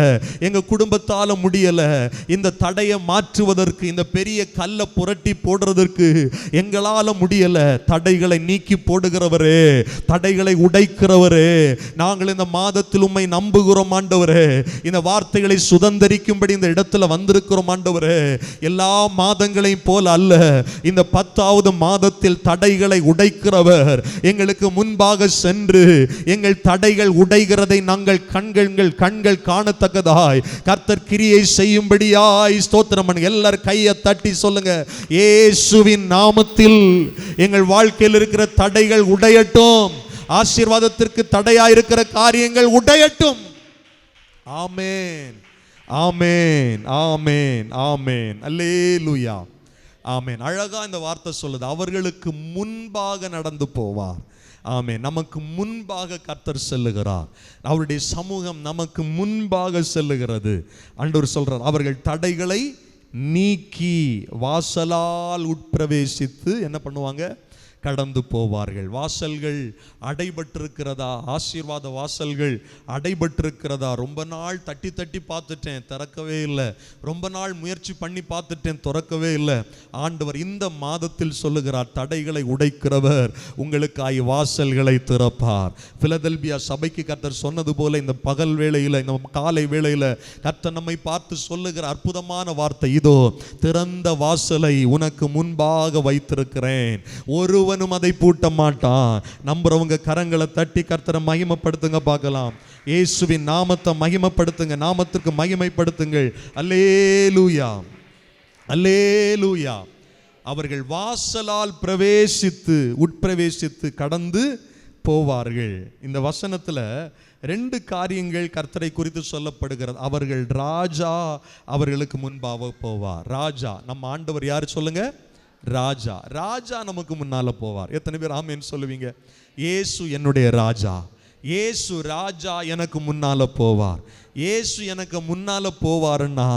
எங்க குடும்பத்தால முடியல, இந்த தடையை மாற்றுவதற்கு, இந்த பெரிய கல்லை புரட்டி போடுறதற்கு எங்களால முடியல. தடைகளை நீக்கி போடுகிறவரே, தடைகளை உடைக்கிறவரே, நாங்கள் இந்த மாதத்தில் உம்மை நம்புகிறோம் ஆண்டவரே. இந்த வார்த்தைகளை சுதந்திரிக்கும்படி இந்த இடத்துல வந்திருக்கிறோம் ஆண்டவரே. எல்லா மாதங்களையும் போல அல்ல, இந்த 10வது மாதத்தில் தடைகளை உடைக்கிறவர் எங்களுக்கு முன்பாக சென்று எங்கள் தடைகள் உடைகிறதை நாங்கள் கண்கள் காணத்தக்கதாய் கர்த்தர் கிரியை செய்யும்படியாய் ஸ்தோத்திரம் பண்ணுங்க. எல்லாரும் கையை தட்டி சொல்லுங்க, இயேசுவின் நாமத்தில் எங்கள் வாழ்க்கையில் இருக்கிற தடைகள் உடையட்டும், ஆசீர்வாதத்திற்கு தடையா இருக்கிற காரியங்கள் உடையட்டும். ஆமென், ஆமென், ஆமென், ஆமென், அல்லேலூயா, ஆமென். அழகா இந்த வார்த்தை சொல்லுது, அவர்களுக்கு முன்பாக நடந்து போவார். ஆமென். நமக்கு முன்பாக கர்த்தர் செல்லுகிறார், அவருடைய சமூகம் நமக்கு முன்பாக செல்லுகிறது. ஆண்டவர் சொல்றார், அவர்கள் தடைகளை நீக்கி வாசலால் உட்பிரவேசித்து என்ன பண்ணுவாங்க? கடந்து போவார்கள். வாசல்கள் அடைபட்டிருக்கிறதா? ஆசீர்வாத வாசல்கள் அடைபட்டிருக்கிறதா? ரொம்ப நாள் தட்டி தட்டி பார்த்துட்டேன், திறக்கவே இல்லை. ரொம்ப நாள் முயற்சி பண்ணி பார்த்துட்டேன், திறக்கவே இல்லை. ஆண்டவர் இந்த மாதத்தில் சொல்லுகிறார், தடைகளை உடைக்கிறவர் உங்களுக்காய் வாசல்களை திறப்பார். பிலதெல்பியா சபைக்கு கர்த்தர் சொன்னது போல இந்த பகல் வேளையில், இந்த காலை வேளையில் கர்த்தர் நம்மை பார்த்து சொல்லுகிற அற்புதமான வார்த்தை இதோ, திறந்த வாசலை உனக்கு முன்பாக வைத்திருக்கிறேன், ஒருவனும் அதை பூட்ட மாட்டான். நம்புறவங்க கரங்களை தட்டி கர்த்தரை மகிமைப்படுத்துங்க பார்க்கலாம். இயேசுவின் நாமத்தை மகிமைப்படுத்துங்க, நாமத்திற்கு மகிமைப்படுத்துங்கள். அல்லேலூயா, அல்லேலூயா. அவர்கள் வாசலால் உட்பிரவேசித்து கடந்து போவார்கள். இந்த வசனத்துல 2 காரியங்கள் கர்த்தரை குறித்து சொல்லப்படுகிறது. அவர்கள் ராஜா அவர்களுக்கு முன்பாக போவார். ராஜா, நம்ம ஆண்டவர் யாரு சொல்லுங்க? ராஜா. ராஜா நமக்கு முன்னால போவார். எத்தனை பேர் ஆமென் சொல்லுவீங்க? இயேசு என்னுடைய ராஜா, இயேசு ராஜா எனக்கு முன்னால போவார். இயேசு எனக்கு முன்னால போவாருன்னா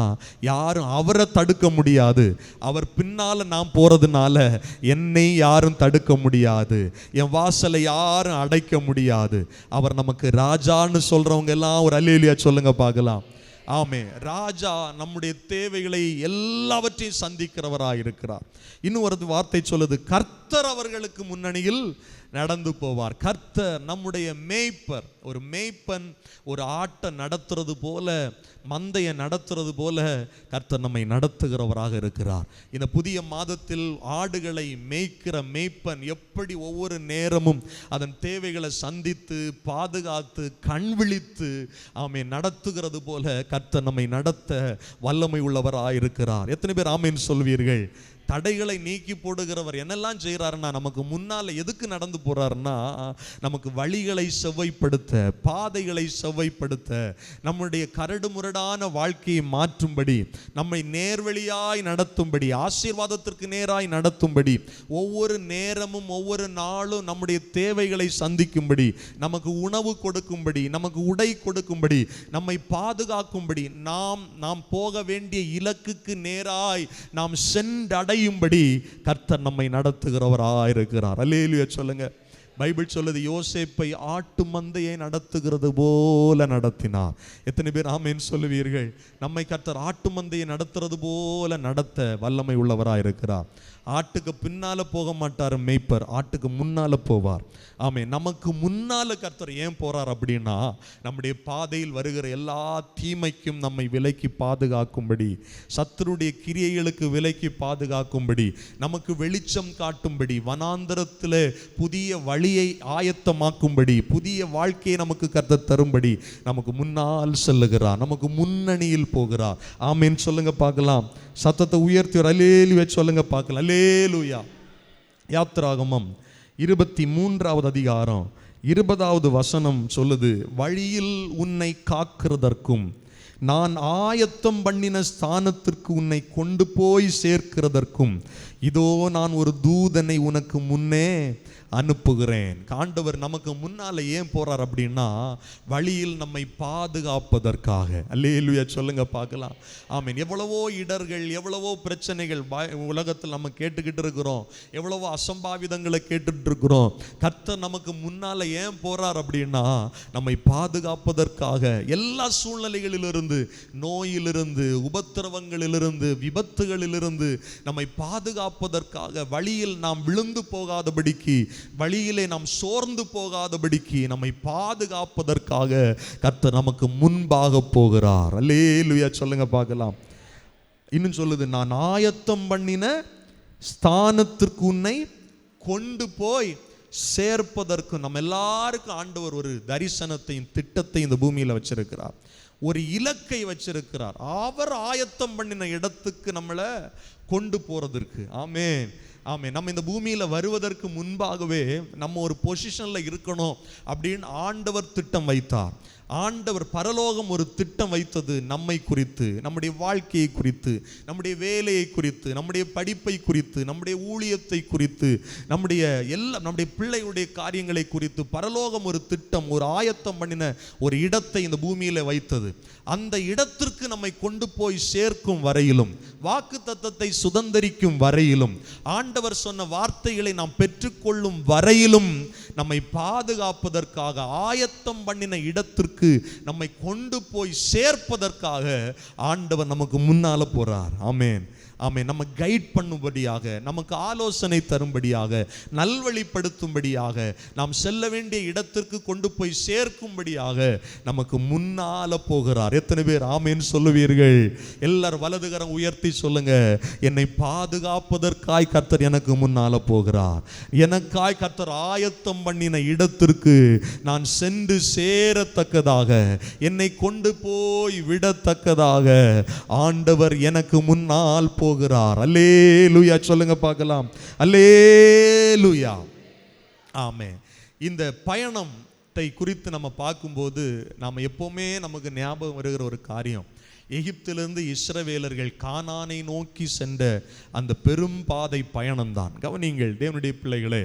யாரும் அவரை தடுக்க முடியாது. அவர் பின்னால நான் போறதுனால என்னை யாரும் தடுக்க முடியாது, என் வாசலை யாரும் அடைக்க முடியாது. அவர் நமக்கு ராஜான்னு சொல்றவங்க எல்லாம் ஒரு அல்லேலூயா சொல்லுங்க பார்க்கலாம். ஆமே. ராஜா நம்முடைய தேவைகளை எல்லாவற்றையும் சந்திக்கிறவராக இருக்கிறார். இன்னும் ஒரு வார்த்தை சொல்லுது, கர்த்தர் அவர்களுக்கு முன்னணியில் நடந்து போவார். கர்த்தர் நம்முடைய மேய்ப்பர். ஒரு மேய்ப்பன் ஒரு ஆட்டை நடத்துறது போல, மந்தையை நடத்துறது போல கர்த்தர் நம்மை நடத்துகிறவராக இருக்கிறார். இந்த புதிய மாதத்தில் ஆடுகளை மேய்க்கிற மேய்ப்பன் எப்படி ஒவ்வொரு நேரமும் அதன் தேவைகளை சந்தித்து பாதுகாத்து கண் விழித்து ஆமென் நடத்துகிறது போல கர்த்தர் நம்மை நடத்த வல்லமை உள்ளவராக இருக்கிறார். எத்தனை பேர் ஆமென் சொல்வீர்கள்? தடைகளை நீக்கி போடுகிறவர் என்னெல்லாம் செய்கிறாருன்னா, நமக்கு முன்னால் எதுக்கு நடந்து போறாருன்னா, நமக்கு வழிகளை செவ்வைப்படுத்த, பாதைகளை செவ்வைப்படுத்த, நம்முடைய கரடு முரடான வாழ்க்கையை மாற்றும்படி, நம்மை நேர்வழியாய் நடத்தும்படி, ஆசீர்வாதத்திற்கு நேராய் நடத்தும்படி, ஒவ்வொரு நேரமும் ஒவ்வொரு நாளும் நம்முடைய தேவைகளை சந்திக்கும்படி, நமக்கு உணவு கொடுக்கும்படி, நமக்கு உடை கொடுக்கும்படி, நம்மை பாதுகாக்கும்படி, நாம் போக வேண்டிய இலக்குக்கு நேராய் நாம் சென்றடை படி கர்த்தர் நம்மை நடத்துகிறவராக இருக்கிறார். அல்லேலூயா சொல்லுங்க. பைபிள் சொல்லுது, யோசேப்பை ஆட்டு மந்தையை நடத்துகிறது போல நடத்தினார். எத்தனை பேர் ஆமென் சொல்லுவீர்கள்? நம்மை கர்த்தர் ஆட்டு மந்தையை நடத்துறது போல நடத்த வல்லமை உள்ளவராக இருக்கிறார். ஆட்டுக்கு பின்னால போக மாட்டார் மேய்ப்பர், ஆட்டுக்கு முன்னால போவார். ஆமென். நமக்கு முன்னால கர்த்தர் ஏன் போறார் அப்படின்னா, நம்முடைய பாதையில் வருகிற எல்லா தீமைக்கும் நம்மை விலக்கி பாதுகாக்கும்படி, சத்துருடைய கிரியைகளுக்கு விலக்கி பாதுகாக்கும்படி, நமக்கு வெளிச்சம் காட்டும்படி, வனாந்தரத்தில் புதிய வழியை ஆயத்தமாக்கும்படி, புதிய வாழ்க்கையை நமக்கு கர்த்தர் தரும்படி நமக்கு முன்னால் செல்லுகிறார், நமக்கு முன்னணியில் போகிறார். ஆமென் சொல்லுங்க பார்க்கலாம். சத்தத்தை உயர்த்தி ஒரு அல்லேலூயா சொல்லுங்க பார்க்கலாம். அல்லேலூயா. யாத்திராகமம் 23வது அதிகாரம் 20வது வசனம் சொல்லுது, வழியில் உன்னை காக்கிறதற்கும் நான் ஆயத்தம் பண்ணின ஸ்தானத்திற்கு உன்னை கொண்டு போய் சேர்க்கிறதற்கும் இதோ நான் ஒரு தூதனை உனக்கு முன்னே அனுப்புகிறேன். ஆண்டவர் நமக்கு முன்னால ஏன் போறார் அப்படின்னா, வழியில் நம்மை பாதுகாப்பதற்காக. அல்லேலூயா சொல்லுங்க பார்க்கலாம். ஆமென். எவ்வளவோ இடர்கள், எவ்வளவோ பிரச்சனைகள் உலகத்தில் நம்ம கேட்டுக்கிட்டு இருக்கிறோம், எவ்வளவோ அசம்பாவிதங்களை கேட்டுட்டு இருக்கிறோம். கர்த்தர் நமக்கு முன்னால ஏன் போறார் அப்படின்னா, நம்மை பாதுகாப்பதற்காக. எல்லா சூழ்நிலைகளிலிருந்து, நோயிலிருந்து, உபத்திரவங்களிலிருந்து, விபத்துகளிலிருந்து நம்மை பாதுகாப்பதற்காக, வழியில் நாம் விழுந்து போகாதபடிக்கு, வழியிலே நாம் சோர்ந்து போகாதபடிக்கு நம்மை பாதுகாப்பதற்காக கர்த்தர் நமக்கு முன்பாக போகிறார். அல்லேலூயா சொல்லுங்க பார்க்கலாம். இன்னும் சொல்லுது, நான் ஆயத்தம் பண்ணின ஸ்தானத்திற்கு உன்னை கொண்டு போய் சேர்ப்பதற்கு. நம்ம எல்லாருக்கும் ஆண்டவர் ஒரு தரிசனத்தையும் திட்டத்தையும் இந்த பூமியில் வச்சிருக்கிறார், ஒரு இலக்கை வச்சிருக்கிறார். அவர் ஆயத்தம் பண்ணின இடத்துக்கு நம்மளை கொண்டு போறதற்கு. ஆமென். ஆமென். நம்ம இந்த பூமியில் வருவதற்கு முன்பாகவே நம்ம ஒரு பொசிஷனில் இருக்கணும் அப்படின்னு ஆண்டவர் திட்டம் வைத்தார். ஆண்டவர் பரலோகம் ஒரு திட்டம் வைத்தது நம்மை குறித்து, நம்முடைய வாழ்க்கையை குறித்து, நம்முடைய வேலையை குறித்து, நம்முடைய படிப்பை குறித்து, நம்முடைய ஊழியத்தை குறித்து, நம்முடைய பிள்ளைகளுடைய காரியங்களை குறித்து பரலோகம் ஒரு திட்டம், ஒரு ஆயத்தம் பண்ணின ஒரு இடத்தை இந்த பூமியில் வைத்தது. அந்த இடத்திற்கு நம்மை கொண்டு போய் சேர்க்கும் வரையிலும், வாக்குத்தத்தத்தை சுதந்தரிக்கும் வரையிலும், ஆண்டவர் சொன்ன வார்த்தைகளை நாம் பெற்றுக்கொள்ளும் வரையிலும் நம்மை பாதுகாப்பதற்காக, ஆயத்தம் பண்ணின இடத்திற்கு நம்மை கொண்டு போய் சேர்ப்பதற்காக ஆண்டவர் நமக்கு முன்னால போறார். ஆமென். ஆமென். நம்ம கைட் பண்ணும்படியாக, நமக்கு ஆலோசனை தரும்படியாக, நல்வழிப்படுத்தும்படியாக, நாம் செல்ல வேண்டிய இடத்திற்கு கொண்டு போய் சேர்க்கும்படியாக நமக்கு முன்னால போகிறார். எத்தனை பேர் ஆமென் சொல்லுவீர்கள்? எல்லாரும் வலதுகரம் உயர்த்தி சொல்லுங்க, என்னை பாதுகாப்பதற்காய் கர்த்தர் எனக்கு முன்னால போகிறார். எனக்காய் கர்த்தர் ஆயத்தம் பண்ணின இடத்திற்கு நான் சென்று சேரத்தக்கதாக, என்னை கொண்டு போய் விடத்தக்கதாக ஆண்டவர் எனக்கு முன்னால் போகிறார். அல்லேலூயா சொல்லுங்க பார்க்கலாம். அல்லேலூயா. ஆமென். இந்த பயணத்தை குறித்து நம்ம பார்க்கும்போது நாம எப்பவுமே நமக்கு ஞாபகம் வருகிற ஒரு காரியம், எகிப்திலிருந்து இஸ்ரவேலர்கள் கானானை நோக்கி சென்ற அந்த பெரும் பாதை பயணம்தான். கவனிங்கள் தேவனுடைய பிள்ளைகளே,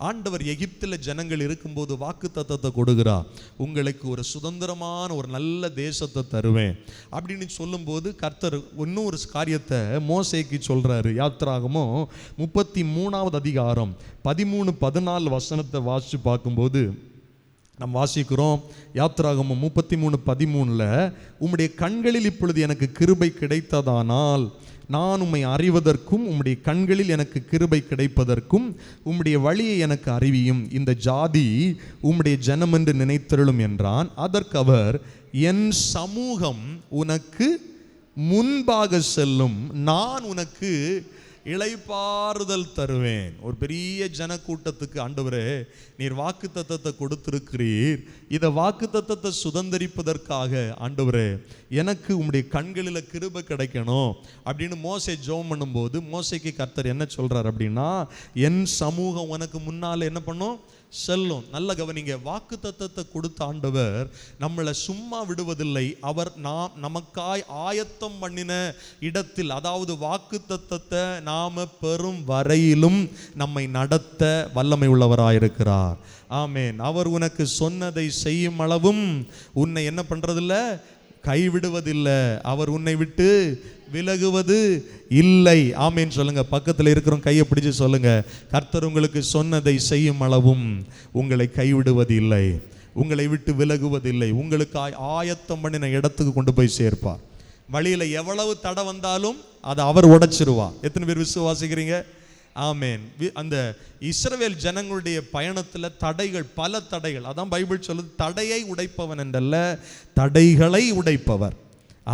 ஆண்டவர் எகிப்தில் ஜனங்கள் இருக்கும்போது வாக்குத்தத்தத்தை கொடுக்கிறார், உங்களுக்கு ஒரு சுதந்திரமான ஒரு நல்ல தேசத்தை தருவேன் அப்படின்னு சொல்லும்போது கர்த்தர் இன்னும் ஒரு காரியத்தை மோசேக்கு சொல்றாரு. யாத்திராகமம் 33வது அதிகாரம் 13-14 வசனத்தை வாசித்து பார்க்கும்போது நாம் வாசிக்கிறோம். யாத்திராகமம் 33:13 உம்முடைய கண்களில் இப்பொழுது எனக்கு கிருபை கிடைத்ததானால் நான் உம்மை அறிவதற்கும் உம்முடைய கண்களில் எனக்கு கிருபை கிடைப்பதற்கும் உம்முடைய வழியை எனக்கு அறிவியும், இந்த ஜாதி உம்முடைய ஜனம் என்று நினைத்தருளும் என்றான். அதற்கு அவர், என் சமூகம் உனக்கு முன்பாக செல்லும், நான் உனக்கு இளைப்பாறுதல் தருவேன். ஒரு பெரிய ஜனக்கூட்டத்துக்கு ஆண்டவரே நீர் வாக்குத்தத்தத்தை கொடுத்திருக்கிறீர், இதை வாக்குத்தத்தத்தை சுதந்தரிப்பதற்காக ஆண்டவரே எனக்கு உம்முடைய கண்களில் கிருபை கிடைக்கணும் அப்படின்னு மோசே ஜெபம் பண்ணும்போது மோசேக்கு கர்த்தர் என்ன சொல்றார் அப்படின்னா, என் சமூகம் உனக்கு முன்னால என்ன பண்ணும், செல்லும். நல்ல கவனிங்க, வாக்குத்தத்தத்தை கொடுத்த ஆண்டவர் நம்மளை சும்மா விடுவதில்லை. அவர் நமக்காய் ஆயத்தம் பண்ணின இடத்தில், அதாவது வாக்குத்தத்தத்தை நாம பெறும் வரையிலும் நம்மை நடத்த வல்லமை உள்ளவராயிருக்கிறார். ஆமென். அவர் உனக்கு சொன்னதை செய்யும் அளவும் உன்னை என்ன பண்றதில்ல, கைவிடுவதில்லை, அவர் உன்னை விட்டு விலகுவது இல்லை. ஆமேன் சொல்லுங்க. பக்கத்தில் இருக்கிறவங்க கையை பிடிச்சு சொல்லுங்க, கர்த்தர் உங்களுக்கு சொன்னதை செய்யும் அளவும் உங்களை கைவிடுவது இல்லை, உங்களை விட்டு விலகுவதில்லை, உங்களுக்கு ஆயத்தம் பண்ணின இடத்துக்கு கொண்டு போய் சேர்ப்பார். வழியில எவ்வளவு தடை வந்தாலும் அதை அவர் உடைச்சிருவார். எத்தனை பேர் விசுவாசிக்கிறீங்க? ஆமேன். அந்த இஸ்ரவேல் ஜனங்களுடைய பயணத்துல தடைகள், பல தடைகள். அதான் பைபிள் சொல்லுது, தடையை உடைப்பவன் என்றல்ல, தடைகளை உடைப்பவர்.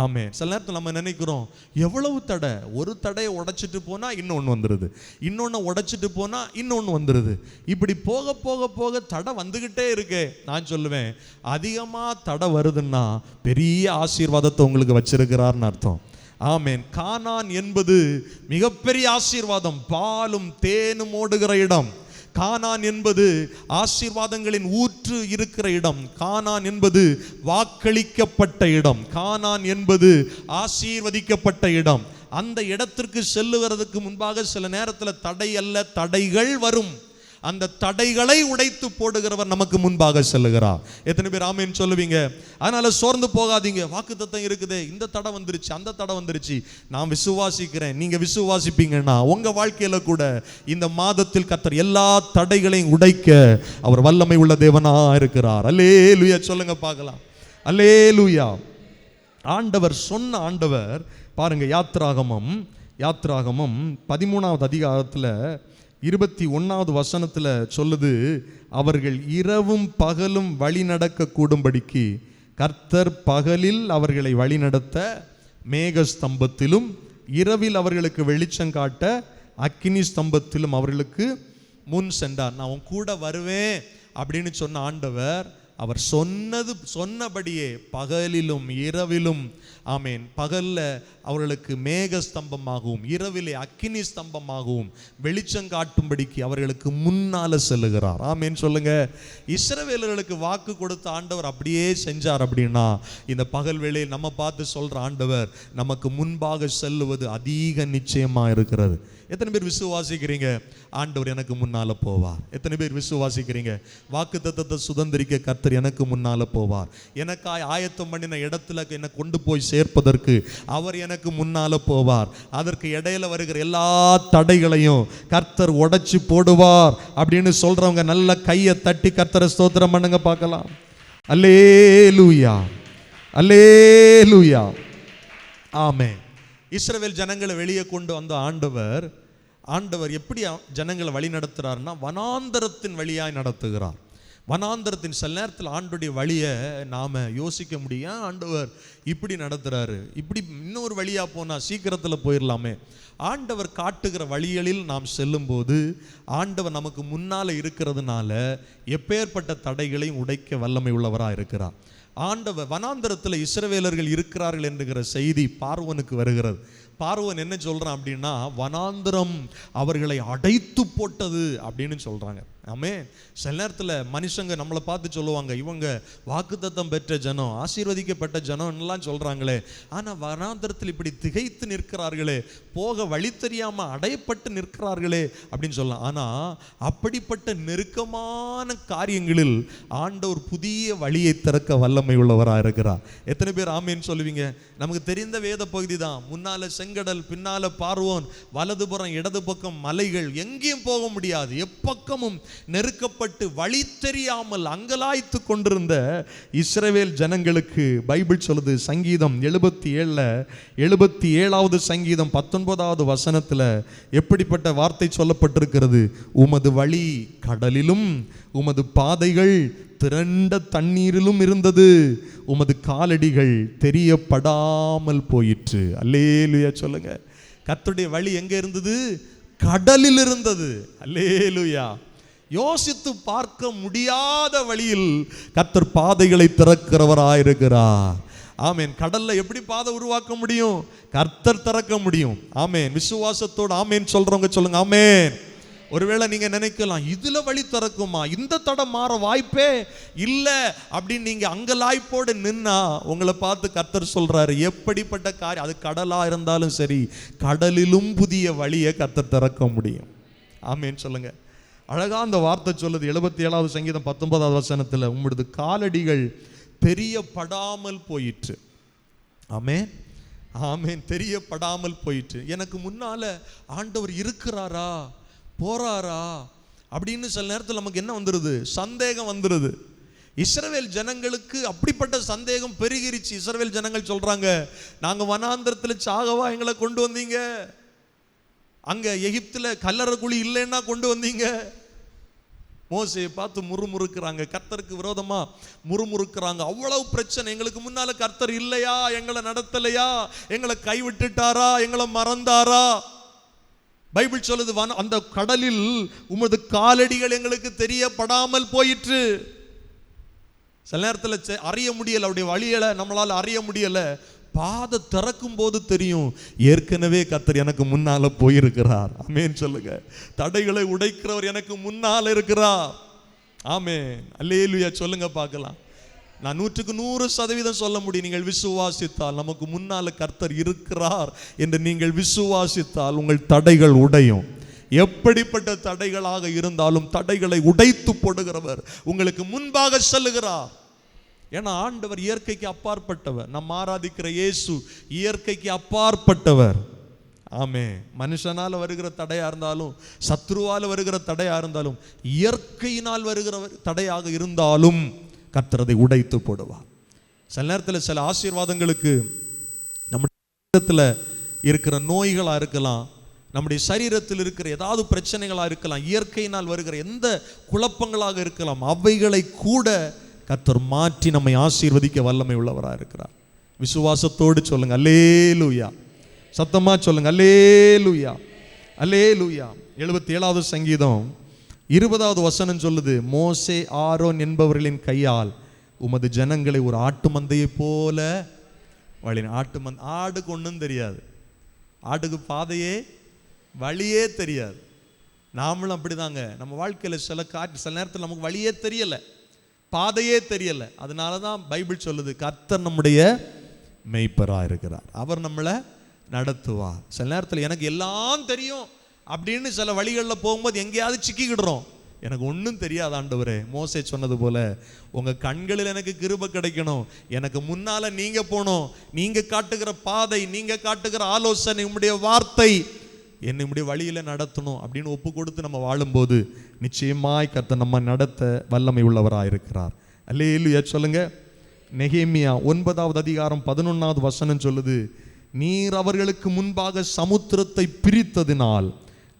ஆமேன். சில நேரத்தில் நம்ம நினைக்கிறோம், எவ்வளவு தடை, ஒரு தடையை உடைச்சிட்டு போனா இன்னொன்று வந்துடுது, இன்னொன்று உடைச்சிட்டு போனா இன்னொன்று வந்துடுது. இப்படி போக போக போக தடை வந்துகிட்டே இருக்கு. நான் சொல்லுவேன், அதிகமாக தடை வருதுன்னா பெரிய ஆசீர்வாதத்தை உங்களுக்கு வச்சிருக்கிறார்னு அர்த்தம். ஆமேன். கானான் என்பது மிகப்பெரிய ஆசீர்வாதம், பாலும் தேனும் ஓடுகிற இடம். கானான் என்பது ஆசீர்வாதங்களின் ஊற்று இருக்கிற இடம். கானான் என்பது வாக்களிக்கப்பட்ட இடம். கானான் என்பது ஆசீர்வதிக்கப்பட்ட இடம். அந்த இடத்திற்கு செல்லுவதற்கு முன்பாக சில நேரத்தில் தடை அல்ல, தடைகள் வரும். அந்த தடைகளை உடைத்து போடுகிறவர் நமக்கு முன்பாக செல்லுகிறார். எத்தனை பேர் ஆமேன் சொல்லுவீங்க? அதனால சோர்ந்து போகாதீங்க. வாக்குத்தத்தம் இருக்குதே, இந்த தடை வந்துருச்சு, அந்த தடை வந்துருச்சு, நான் விசுவாசிக்கிறேன். நீங்க விசுவாசிப்பீங்கன்னா உங்க வாழ்க்கையில கூட இந்த மாதத்தில் கர்த்தர் எல்லா தடைகளையும் உடைக்க அவர் வல்லமை உள்ள தேவனா இருக்கிறார். அல்லேலூயா சொல்லுங்க பார்க்கலாம். அல்லேலூயா. ஆண்டவர் சொன்ன ஆண்டவர் பாருங்க, யாத்ராகமம் 13வது அதிகாரத்தில் 21வது வசனத்தில் சொல்லுது, அவர்கள் இரவும் பகலும் வழி நடக்க கூடும்படிக்கு கர்த்தர் பகலில் அவர்களை வழிநடத்த மேக ஸ்தம்பத்திலும், இரவில் அவர்களுக்கு வெளிச்சம் காட்ட அக்கினி ஸ்தம்பத்திலும் அவர்களுக்கு முன் சென்றார். நான் உன் கூட வருவேன் அப்படின்னு சொன்ன ஆண்டவர், அவர் சொன்னபடியே பகலிலும் இரவிலும், ஆமேன், பகல்ல அவர்களுக்கு மேக ஸ்தம்பமாகவும் இரவிலே அக்கினி ஸ்தம்பமாகவும் வெளிச்சம் காட்டும்படிக்கு அவர்களுக்கு முன்னால செல்லுகிறார். ஆமேன் சொல்லுங்க. இஸ்ரவேலர்களுக்கு வாக்கு கொடுத்த ஆண்டவர் அப்படியே செஞ்சார். அப்படின்னா இந்த பகல் வேளையில் நம்ம பார்த்து சொல்ற ஆண்டவர் நமக்கு முன்பாக செல்லுவது அதிக நிச்சயமா இருக்கிறது. எத்தனை பேர் விசுவாசிக்கிறீங்க ஆண்டவர் எனக்கு முன்னால போவார்? எத்தனை பேர் விசுவாசிக்கிறீங்க வாக்குத்தத்தத்தை சுதந்திரிக்க கர்த்தர் எனக்கு முன்னால போவார்? எனக்காய் ஆயத்தம் பண்ணின இடத்துல என்னை கொண்டு போய் சேர்ப்பதற்கு அவர் எனக்கு முன்னால போவார். அதற்கு இடையில வருகிற எல்லா தடைகளையும் கர்த்தர் உடைச்சு போடுவார் அப்படின்னு சொல்றவங்க நல்ல கையை தட்டி கர்த்தரை ஸ்தோத்திரம் பண்ணுங்க பார்க்கலாம். அல்லேலூயா, அல்லேலூயா, ஆமென். இஸ்ரவேல் ஜனங்களை வெளியே கொண்டு வந்த ஆண்டவர் எப்படி ஜனங்களை வழி நடத்துறாருன்னா, வனாந்தரத்தின் வழியாய் நடத்துகிறார். வனாந்தரத்தின் சில நேரத்தில் ஆண்டுடைய வழியை நாம யோசிக்க முடியும். ஆண்டவர் இப்படி நடத்துறாரு, இப்படி இன்னொரு வழியா போனா சீக்கிரத்தில் போயிடலாமே. ஆண்டவர் காட்டுகிற வழிகளில் நாம் செல்லும் போது ஆண்டவர் நமக்கு முன்னால இருக்கிறதுனால எப்பேற்பட்ட தடைகளையும் உடைக்க வல்லமை உள்ளவராக இருக்கிறார். ஆண்டவர் வனாந்தரத்தில் இஸ்ரவேலர்கள் இருக்கிறார்கள் என்கிற செய்தி பார்வோனுக்கு வருகிறது. பார்வோன் என்ன சொல்றான் அப்படின்னா, வனாந்தரம் அவர்களை அடைத்து போட்டது அப்படின்னு சொல்றாங்க. ஆமே. சில நேரத்தில் மனுஷங்க நம்மளை பார்த்து சொல்லுவாங்க, இவங்க வாக்குத்தத்தம் பெற்ற ஜனம், ஆசீர்வதிக்கப்பட்ட ஜனம்லாம் சொல்றாங்களே, ஆனா வனாந்தரத்தில் இப்படி திகைத்து நிற்கிறார்களே, போக வழி தெரியாம அடையப்பட்டு நிற்கிறார்களே அப்படின்னு சொல்லலாம். ஆனா அப்படிப்பட்ட நெருக்கமான காரியங்களில் ஆண்டவர் புதிய வழியை திறக்க வல்லமை உள்ளவராக இருக்கிறார். எத்தனை பேர் ஆமேன்னு சொல்லுவீங்க? நமக்கு தெரிந்த வேத பகுதி தான். முன்னால செங்கடல், பின்னால பார்வோன், வலதுபுறம் இடது பக்கம் மலைகள், எங்கேயும் போக முடியாது, எப்பக்கமும் நெருக்கப்பட்டு வழி தெரியாமல் அங்கலாய்த்து கொண்டிருந்த இஸ்ரவேல் ஜனங்களுக்கு பைபிள் சொல்லுது, சங்கீதம் 77வது சங்கீதம் 19வது வசனத்துல எப்படிப்பட்ட வார்த்தை சொல்லப்பட்டிருக்கிறது? உமது வழி கடலிலும் உமது பாதைகள் திரண்ட தண்ணீரிலும் இருந்தது, உமது காலடிகள் தெரியப்படாமல் போயிற்று. அல்லேலூயா சொல்லுங்க. கர்த்தருடைய வழி எங்க இருந்தது? கடலில் இருந்தது. அல்லேலூயா. யோசித்து பார்க்க முடியாத வழியில் கர்த்தர் பாதைகளை திறக்கிறவராயிருக்கிறார். ஆமேன். கடல்ல எப்படி பாதை உருவாக்க முடியும்? கர்த்தர் திறக்க முடியும். ஆமேன். விசுவாசத்தோடு ஆமேன் சொல்றவங்க சொல்லுங்க ஆமேன். ஒருவேளை நீங்க நினைக்கலாம், இதுல வழி திறக்குமா, இந்த தடம் மாற வாய்ப்பே இல்லை அப்படின்னு நீங்க அங்கலாய்ப்போடு நின்னா உங்களை பார்த்து கர்த்தர் சொல்றாரு, எப்படிப்பட்ட காரியம் அது கடலா இருந்தாலும் சரி, கடலிலும் புதிய வழியை கர்த்தர் திறக்க முடியும். ஆமேன் சொல்லுங்க. அழகா அந்த வார்த்தை சொல்லுது 77வது சங்கீதம் 19வது வசனத்துல, உம்முடைய காலடிகள் தெரியப்படாமல் போயிற்று. ஆமென், ஆமென். தெரியப்படாமல் போயிட்டு எனக்கு முன்னால ஆண்டவர் இருக்கிறாரா போறாரா அப்படின்னு சில நேரத்தில் நமக்கு என்ன வந்துடுது, சந்தேகம் வந்துடுது. இஸ்ரவேல் ஜனங்களுக்கு அப்படிப்பட்ட சந்தேகம் பெருகிருச்சு. இஸ்ரவேல் ஜனங்கள் சொல்றாங்க, நாங்க வனாந்திரத்தில் சாகவா எங்களை கொண்டு வந்தீங்க, அங்க எகிப்துல கல்லறை குழி இல்லைன்னா கொண்டு வந்தீங்க. மோசேயை பார்த்து முறுமுறுக்கிறாங்க, கர்த்தருக்கு விரோதமா முறுமுறுக்கிறாங்க. அவ்வளவு பிரச்சனை, எங்களுக்கு முன்னால கர்த்தர் இல்லையா, எங்களை நடத்தலையா, எங்களை கைவிட்டுட்டாரா, எங்களை மறந்தாரா? பைபிள் சொல்லுது, அந்த கடலில் உமது காலடிகள் எங்களுக்கு தெரியப்படாமல் போயிற்று. சில நேரத்தில் அறிய முடியல, அவருடைய வழியில நம்மளால அறிய முடியல. பாதை திறக்கும் போது தெரியும், ஏற்கனவே கர்த்தர் எனக்கு முன்னால போயிருக்கிறார். ஆமென் சொல்லுங்க. தடைகளை உடைக்கிறவர் எனக்கு முன்னால இருக்கிறார். ஆமென், அல்லேலூயா சொல்லுங்க பார்க்கலாம். நான் 100% சொல்ல முடியும், நீங்கள் விசுவாசித்தால் நமக்கு முன்னால கர்த்தர் இருக்கிறார் என்று நீங்கள் விசுவாசித்தால் உங்கள் தடைகள் உடையும். எப்படிப்பட்ட தடைகளாக இருந்தாலும் தடைகளை உடைத்து போடுகிறவர் உங்களுக்கு முன்பாக செல்லுகிறார். ஏன்னா ஆண்டவர் இயற்கைக்கு அப்பாற்பட்டவர். நம்ம ஆராதிக்கிற இயேசு இயற்கைக்கு அப்பாற்பட்டவர். ஆமே, மனுஷனால வருகிற தடையா இருந்தாலும், சத்ருவால வருகிற தடையா இருந்தாலும், இயற்கையினால் வருகிற தடையாக இருந்தாலும் கர்த்தர் அதை உடைத்து போடுவார். சில நேரத்தில் சில ஆசீர்வாதங்களுக்கு நம்முடைய இருக்கிற நோய்களா இருக்கலாம், நம்முடைய சரீரத்தில் இருக்கிற ஏதாவது பிரச்சனைகளா இருக்கலாம், இயற்கையினால் வருகிற எந்த குழப்பங்களாக இருக்கலாம், அவைகளை கூட கர்த்தர் மாற்றி நம்மை ஆசீர்வதிக்க வல்லமை உள்ளவராக இருக்கிறார். விசுவாசத்தோடு சொல்லுங்க அல்லேலூயா, சத்தமா சொல்லுங்க அல்லேலூயா, அல்லேலூயா. 77வது சங்கீதம் 20வது வசனம் சொல்லுது, மோசே ஆரோன் என்பவர்களின் கையால் உமது ஜனங்களை ஒரு ஆட்டு மந்தையை போல வழின. ஆடுக்கு ஒன்றும் தெரியாது, ஆட்டுக்கு பாதையே வழியே தெரியாது. நாமளும் அப்படிதாங்க. நம்ம வாழ்க்கையில் சில நேரத்தில் நமக்கு வழியே தெரியலை, பாதையே தெரியலை. அதனால தான் பைபிள் சொல்லுது, கர்த்தர் நம்முடைய மெய்ப்பராக இருக்கிறார், அவர் நம்மளை நடத்துவார். சில நேரத்தில் எனக்கு எல்லாம் தெரியும் அப்படின்னு சில வழிகளில் போகும்போது எங்கேயாவது சிக்கிக்கிடுறோம். எனக்கு ஒன்றும் தெரியாது ஆண்டவரே. மோசே சொன்னது போல, உங்கள் கண்களில் எனக்கு கிருபை கிடைக்கணும், எனக்கு முன்னால் நீங்கள் போகணும், நீங்கள் காட்டுகிற பாதை, நீங்கள் காட்டுகிற ஆலோசனை, உங்களுடைய வார்த்தை என்னை இப்படி வழியில் நடத்தணும் அப்படின்னு ஒப்பு கொடுத்து நம்ம வாழும்போது நிச்சயமாய் கர்த்தர் நம்ம நடத்த வல்லமை உள்ளவராக இருக்கிறார். அல்லேலூயா சொல்லுங்க. நெகேமியா 9வது அதிகாரம் 11வது வசனம் சொல்லுது, நீர் அவர்களுக்கு முன்பாக சமுத்திரத்தை பிரித்ததினால்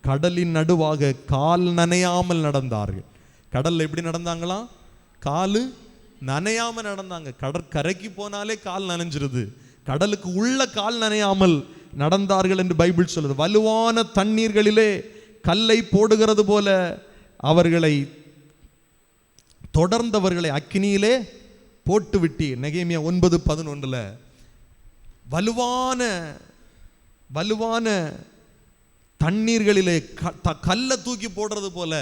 கடலின் நடுவாக கால் நனையாமல் நடந்தார்கள். கடல்ல எப்படி நடந்தாங்களாம்? காலு நனையாமல் நடந்தாங்க. கடற்கரைக்கு போனாலே கால் நனைஞ்சிருது, கடலுக்கு உள்ள கால் நனையாமல் நடந்தார்கள் என்று பைபிள் சொல்லுது. வலுவான தண்ணீர்களிலே கல்லை போடுகிறது போல அவர்களை தொடர்ந்தவர்களை அக்கினியிலே போட்டு விட்டீர். நெகேமியா 9:11 வலுவான தண்ணீர்களிலே கல்லை தூக்கி போடுறது போல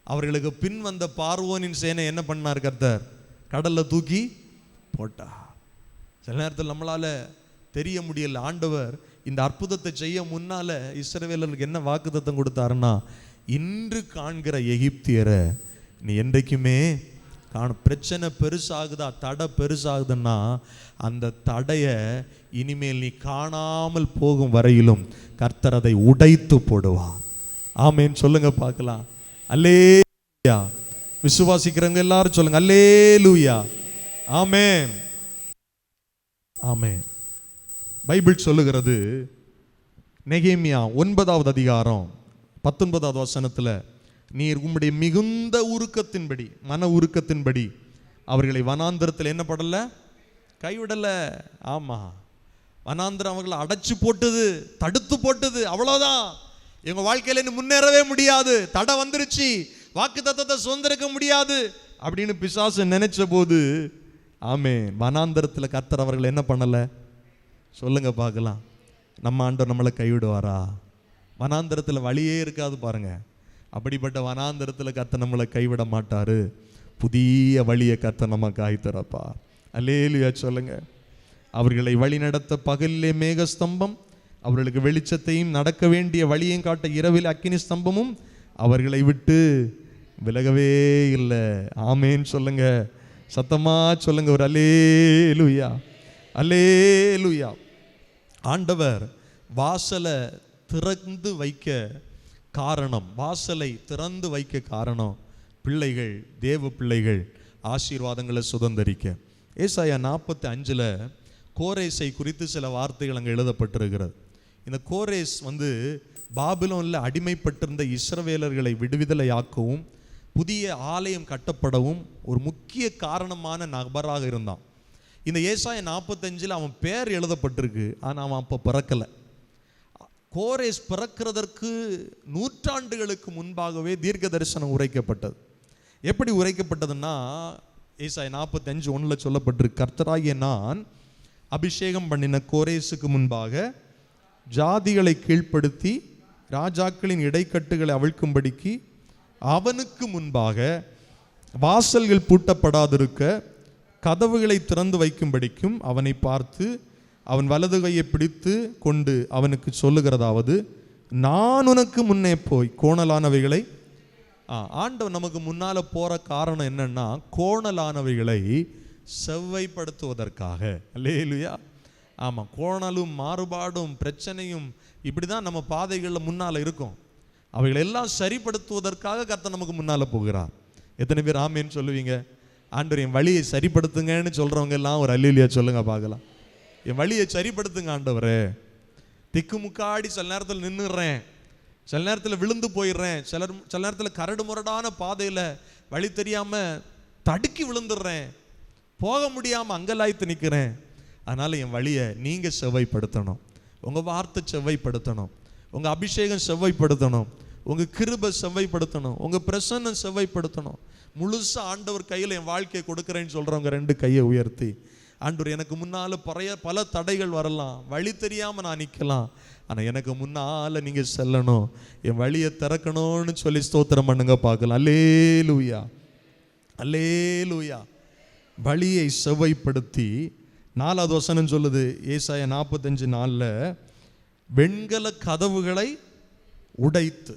அவர்களுக்கு பின் வந்த பார்வோனின் சேனை என்ன பண்ணார்? கர்த்தர் கடல்ல தூக்கி போட்டார். சில நேரத்தில் நம்மளால தெரிய முடியல. ஆண்டவர் இந்த அற்புதத்தை செய்ய முன்னால இஸ்ரவேலருக்கு என்ன வாக்குத்தத்தம் கொடுத்தாருன்னா, இன்று காண்கிற எகிப்தியரை நீ என்றைக்குமே பிரச்சனை பெருசாகுதா, தடை பெருசாகுதுன்னா அந்த தடையை இனிமேல் நீ காணாமல் போகும் வரையிலும் கர்த்தர் அதை உடைத்து போடுவார். ஆமேன் சொல்லுங்க பார்க்கலாம். அல்லேலூயா. விசுவாசிக்கிறவங்க எல்லாரும் சொல்லுங்க அல்லேலூயா. ஆமேன், ஆமேன். பைபிள் சொல்லுகிறது, நெகேமியா 9வது அதிகாரம் 19வது வசனத்தில், நீர் உம்முடைய மிகுந்த உருக்கத்தின்படி, மன உருக்கத்தின்படி அவர்களை வனாந்திரத்தில் என்ன படல, கைவிடல. ஆமா, வனாந்திரம் அவர்களை அடைச்சு போட்டது, தடுத்து போட்டது. அவ்வளவுதான். எங்க வாழ்க்கையில இன்னும் முன்னேறவே முடியாது, தடை வந்துருச்சு, வாக்கு தத்தத்தை சுதந்திரிக்க முடியாது அப்படின்னு பிசாசு நினைச்ச போது, ஆமென், வனாந்திரத்தில் கர்த்தர் அவர்கள் என்ன பண்ணல சொல்லுங்க பார்க்கலாம். நம்ம ஆண்டவர் நம்மளை கைவிடுவாரா? வனாந்திரத்தில் வழியே இருக்காது பாருங்க. அப்படிப்பட்ட வனாந்திரத்தில் கர்த்தர் நம்மளை கைவிட மாட்டாரு. புதிய வழியை கர்த்தர் நமக்கு ஆய்த்தரப்பார். அல்லேலூயா சொல்லுங்க. அவர்களை வழி நடத்த பகலிலே மேக ஸ்தம்பம், அவர்களுக்கு வெளிச்சத்தையும் நடக்க வேண்டிய வழியையும் காட்ட இரவில் அக்கினி ஸ்தம்பமும் அவர்களை விட்டு விலகவே இல்லை. ஆமேன்னு சொல்லுங்க, சத்தமா சொல்லுங்க ஒரு அல்லேலூயா, அல்லேலூயா. ஆண்டவர் வாசலை திறந்து வைக்க காரணம், வாசலை திறந்து வைக்க காரணம் பிள்ளைகள், தேவ பிள்ளைகள் ஆசீர்வாதங்களை சுதந்தரிக்க. ஏசாயா 45 கோரேசை குறித்து சில வார்த்தைகள் அங்கே எழுதப்பட்டிருக்கிறது. இந்த கோரேஸ் பாபிலோனில் அடிமைப்பட்டிருந்த இஸ்ரவேலர்களை விடுதலையாக்கவும் புதிய ஆலயம் கட்டப்படவும் ஒரு முக்கிய காரணமான நபராக இருந்தான். இந்த ஏசாயா 45 அவன் பேர் எழுதப்பட்டிருக்கு, ஆனால் அவன் அப்போ பிறக்கலை. கோரேஸ் பிறக்கிறதற்கு நூற்றாண்டுகளுக்கு முன்பாகவே தீர்க்க தரிசனம் உரைக்கப்பட்டது. எப்படி உரைக்கப்பட்டதுன்னா, ஏசாயா 45:1 சொல்லப்பட்டிருக்கு, கர்த்தராகிய நான் அபிஷேகம் பண்ணின கோரேசுக்கு முன்பாக ஜாதிகளை கீழ்ப்படுத்தி ராஜாக்களின் இடைக்கட்டுகளை அவிழ்க்கும்படிக்கு அவனுக்கு முன்பாக வாசல்கள் பூட்டப்படாதிருக்க கதவுகளை திறந்து வைக்கும்படிக்கும் அவனை பார்த்து அவன் வலது கையை பிடித்து கொண்டு அவனுக்கு சொல்லுகிறதாவது, நான் உனக்கு முன்னே போய் கோணலானவைகளை. ஆண்டவர் நமக்கு முன்னால போற காரணம் என்னன்னா, கோணலானவைகளை செவ்வைப்படுத்துவதற்காக. அல்லேலூயா. ஆமாம், கோணலும் மாறுபாடும் பிரச்சனையும் இப்படிதான் நம்ம பாதைகளில் முன்னால் இருக்கும். அவைகளை எல்லாம் சரிப்படுத்துவதற்காக கர்த்தர் நமக்கு முன்னால் போகிறார். எத்தனை பேர் ஆமேன்னு சொல்லுவீங்க? ஆண்டவர் என் வழியை சரிப்படுத்துங்கன்னு சொல்றவங்க எல்லாம் ஒரு அல்லேலூயா சொல்லுங்க பார்க்கலாம். என் வழியை சரிப்படுத்துங்க ஆண்டவரே. திக்குமுக்காடி சில நேரத்தில் நின்றுடுறேன், சில நேரத்தில் விழுந்து போயிடுறேன், சில நேரத்தில் கரடு முரடான பாதையில் வழி தெரியாமல் தடுக்கி விழுந்துடுறேன், போக முடியாமல் அங்கலாய்த்து நிற்கிறேன். அதனால் என் வழியை நீங்கள் செவ்வைப்படுத்தணும், உங்கள் வார்த்தை செவ்வைப்படுத்தணும், உங்கள் அபிஷேகம் செவ்வைப்படுத்தணும், உங்கள் கிருபை செவ்வைப்படுத்தணும், உங்கள் பிரசன்னம் செவ்வைப்படுத்தணும். முழுசாக ஆண்டவர் கையில் என் வாழ்க்கையை கொடுக்குறேன்னு சொல்கிறவங்க 2 கையை உயர்த்தி, ஆண்டவர் எனக்கு முன்னால் பல தடைகள் வரலாம், வழி தெரியாமல் நான் நிற்கலாம், ஆனால் எனக்கு முன்னால் நீங்கள் செல்லணும், என் வழியை திறக்கணும்னு சொல்லி ஸ்தோத்திரம் பண்ணுங்க பார்க்கலாம். அல்லேலூயா, அல்லேலூயா. வழியை செவ்வைப்படுத்தி 4வது வசனம் சொல்லுது, ஏசாயா 45:4, வெண்கல கதவுகளை உடைத்து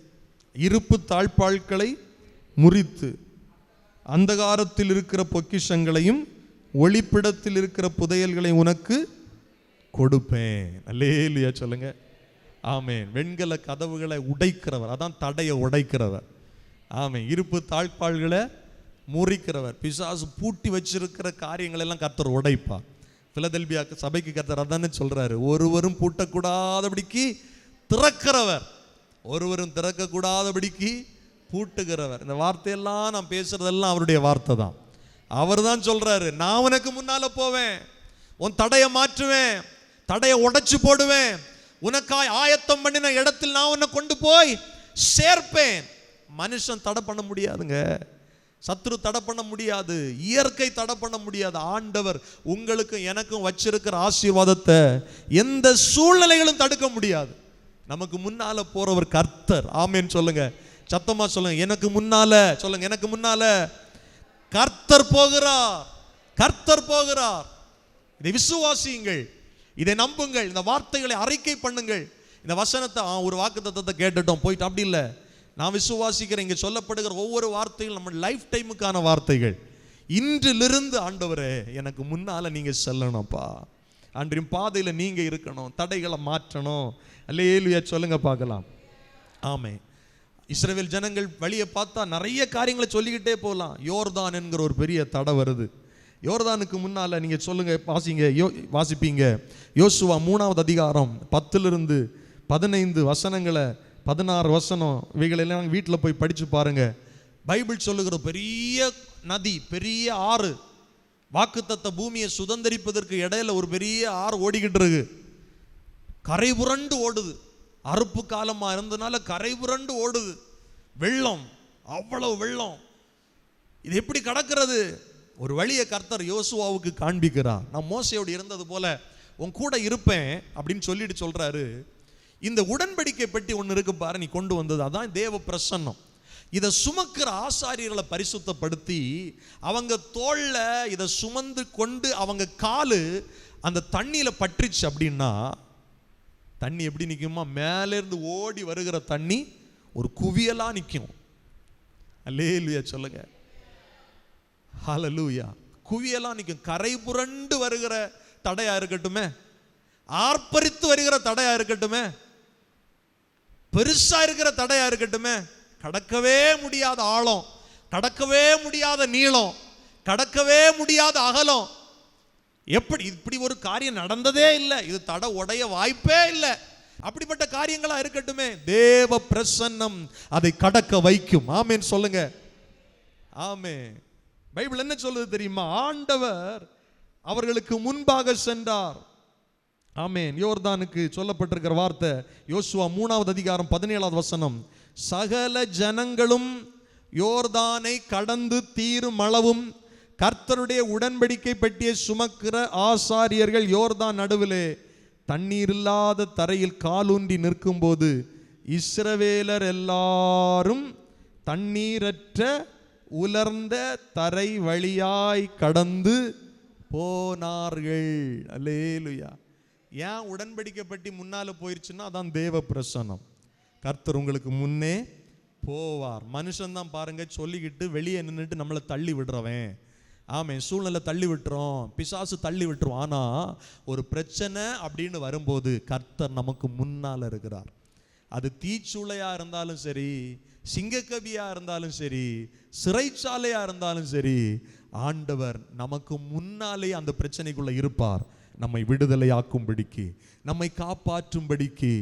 இருப்பு தாழ்பாள்களை முறித்து அந்தகாரத்தில் இருக்கிற பொக்கிஷங்களையும் ஒளிப்பிடத்தில் இருக்கிற புதையல்களை உனக்கு கொடுப்பேன். அல்லேலூயா சொல்லுங்க. ஆமென். வெண்கல கதவுகளை உடைக்கிறவர், அதான் தடையை உடைக்கிறவர். ஆமென். இருப்பு தாழ்பாள்களை முறிக்கிறவர். பிசாசு பூட்டி வச்சிருக்கிற காரியங்கள் எல்லாம் கர்த்தர் உடைப்பார். பிலதெல்பியா சபைக்கு கர்த்தர் அதானே சொல்றாரு, ஒருவரும் பூட்டக்கூடாதபடிக்கு திறக்கிறவர், ஒருவரும் திறக்கக்கூடாதபடிக்கு பூட்டுகிறவர். இந்த வார்த்தையெல்லாம் நான் பேசுறதெல்லாம் அவருடைய வார்த்தை தான். அவர் தான் சொல்றாரு, நான் உனக்கு முன்னால போவேன், உன் தடையை மாற்றுவேன், தடையை உடைச்சு போடுவேன், உனக்காய் ஆயத்தம் பண்ணின இடத்தில் நான் உன்னை கொண்டு போய் சேர்ப்பேன். மனுஷன் தடை பண்ண முடியாதுங்க, சத்துரு தடை பண்ண முடியாது, இயற்கை தடை பண்ண முடியாது. ஆண்டவர் உங்களுக்கும் எனக்கும் வச்சிருக்கிற ஆசீர்வாதத்தை எந்த சூழ்நிலைகளும் தடுக்க முடியாது. நமக்கு முன்னால போறவர் கர்த்தர். ஆமென் சொல்லுங்க, சத்தமா சொல்லுங்க. எனக்கு முன்னால சொல்லுங்க, எனக்கு முன்னால கர்த்தர் போகிறார், கர்த்தர் போகிறார். இதை விசுவாசியுங்கள், இதை நம்புங்கள், இந்த வார்த்தைகளை அறிக்கை பண்ணுங்கள். இந்த வசனத்தை ஒரு வாக்குத்தத்தத்தை கேட்டுட்டோம் போயிட்டு, அப்படி இல்லை, நான் விசுவாசிக்கிறேன். இங்கே சொல்லப்படுகிற ஒவ்வொரு வார்த்தைகள் நம்ம லைஃப் டைமுக்கான வார்த்தைகள். இன்றிலிருந்து ஆண்டவரே எனக்கு முன்னால நீங்க செல்லணும்ப்பா, அன்றையும் பாதையில் நீங்க இருக்கணும், தடைகளை மாற்றணும். அல்லேலூயா சொல்லுங்க பார்க்கலாம். ஆமே. இஸ்ரவேல் ஜனங்கள் வழியை பார்த்தா நிறைய காரியங்களை சொல்லிக்கிட்டே போகலாம். யோர்தான் என்கிற ஒரு பெரிய தடை வருது. யோர்தானுக்கு முன்னால நீங்க சொல்லுங்க, வாசிப்பீங்க யோசுவா 3வது அதிகாரம் 10 to 15 வசனங்களை, 16 வசனம், இவைகளெல்லாம் வீட்டில் போய் படிச்சு பாருங்க. பைபிள் சொல்லுகிற பெரிய நதி, பெரிய ஆறு, வாக்குத்தத்த பூமியை சுதந்திரிப்பதற்கு இடையில ஒரு பெரிய ஆறு ஓடிக்கிட்டு இருக்கு. கரை புரண்டு ஓடுது. அறுப்பு காலமா இருந்ததுனால கரை புரண்டு ஓடுது. வெள்ளம், அவ்வளவு வெள்ளம். இது எப்படி கடக்கிறது? ஒரு வழியை கர்த்தர் யோசுவாவுக்கு காண்பிக்கிறார். நான் மோசையோடு இருந்தது போல உன் கூட இருப்பேன் அப்படின்னு சொல்லிட்டு சொல்றாரு. இந்த உடன்படிக்கை பெட்டி ஒன்று இருக்கு பாரு, நீ கொண்டு வந்தது, அதான் தேவ பிரசன்னம். இதை சுமக்கிற ஆசாரியர்களை பரிசுத்தப்படுத்தி அவங்க தோல்ல இதை சுமந்து கொண்டு அவங்க காலு அந்த தண்ணியில பற்றிச்சு அப்படின்னா தண்ணி எப்படி நிற்குமா? மேலேருந்து ஓடி வருகிற தண்ணி ஒரு குவியலா நிற்கும். அல்லேலூயா சொல்லுங்க, ஹல்லேலூயா. குவியலா நிற்கும். கரை புரண்டு வருகிற தடையா இருக்கட்டுமே, ஆர்ப்பரித்து வருகிற தடையா இருக்கட்டுமே, பெருசா இருக்கிற தடையா இருக்கட்டுமே, கடக்கவே முடியாத ஆழம், கடக்கவே முடியாத நீளம், கடக்கவே முடியாத அகலம், எப்படி இப்படி ஒரு காரியம் நடந்ததே இல்லை, இது தடை உடைய வாய்ப்பே இல்லை, அப்படிப்பட்ட காரியங்களா இருக்கட்டுமே, தேவ பிரசன்னம் அதை கடக்க வைக்கும். ஆமென் சொல்லுங்க. ஆமென். பைபிள் என்ன சொல்லுது தெரியுமா? ஆண்டவர் அவர்களுக்கு முன்பாக சென்றார். ஆமென். யோர்தானுக்கு சொல்லப்பட்டிருக்கிற வார்த்தை யோசுவா 3வது அதிகாரம் 17வது வசனம். சகல ஜனங்களும் யோர்தானை கடந்து தீரும் அளவும் கர்த்தருடைய உடன்படிக்கை பெட்டியை சுமக்கிற ஆசாரியர்கள் யோர்தான் நடுவிலே தண்ணீர் இல்லாத தரையில் காலூன்றி நிற்கும் போது இஸ்ரவேலர் எல்லாரும் தண்ணீரற்ற உலர்ந்த தரை வழியாய் கடந்து போனார்கள். அல்லேலூயா. ஏன் உடன்படிக்கை பெட்டி முன்னால போயிருச்சுன்னா அதான் தேவ பிரசன்னம். கர்த்தர் உங்களுக்கு முன்னே போவார். மனுஷன் தான் பாருங்க சொல்லிக்கிட்டு வெளியே நின்றுட்டு நம்மளை தள்ளி விடுறவன். ஆமென். சூழ்நிலை தள்ளி விட்டுறோம், பிசாசு தள்ளி விட்டுரும். ஆனா ஒரு பிரச்சனை அப்படின்னு வரும்போது கர்த்தர் நமக்கு முன்னால இருக்கிறார். அது தீச்சூளையா இருந்தாலும் சரி, சிங்கக்கபியா இருந்தாலும் சரி, சிறைச்சாலையா இருந்தாலும் சரி, ஆண்டவர் நமக்கு முன்னாலே அந்த பிரச்சனைக்குள்ள இருப்பார். நம்மை விடுதலையாக்கும்படிக்கு, நம்மை காப்பாற்றும்படிக்கு,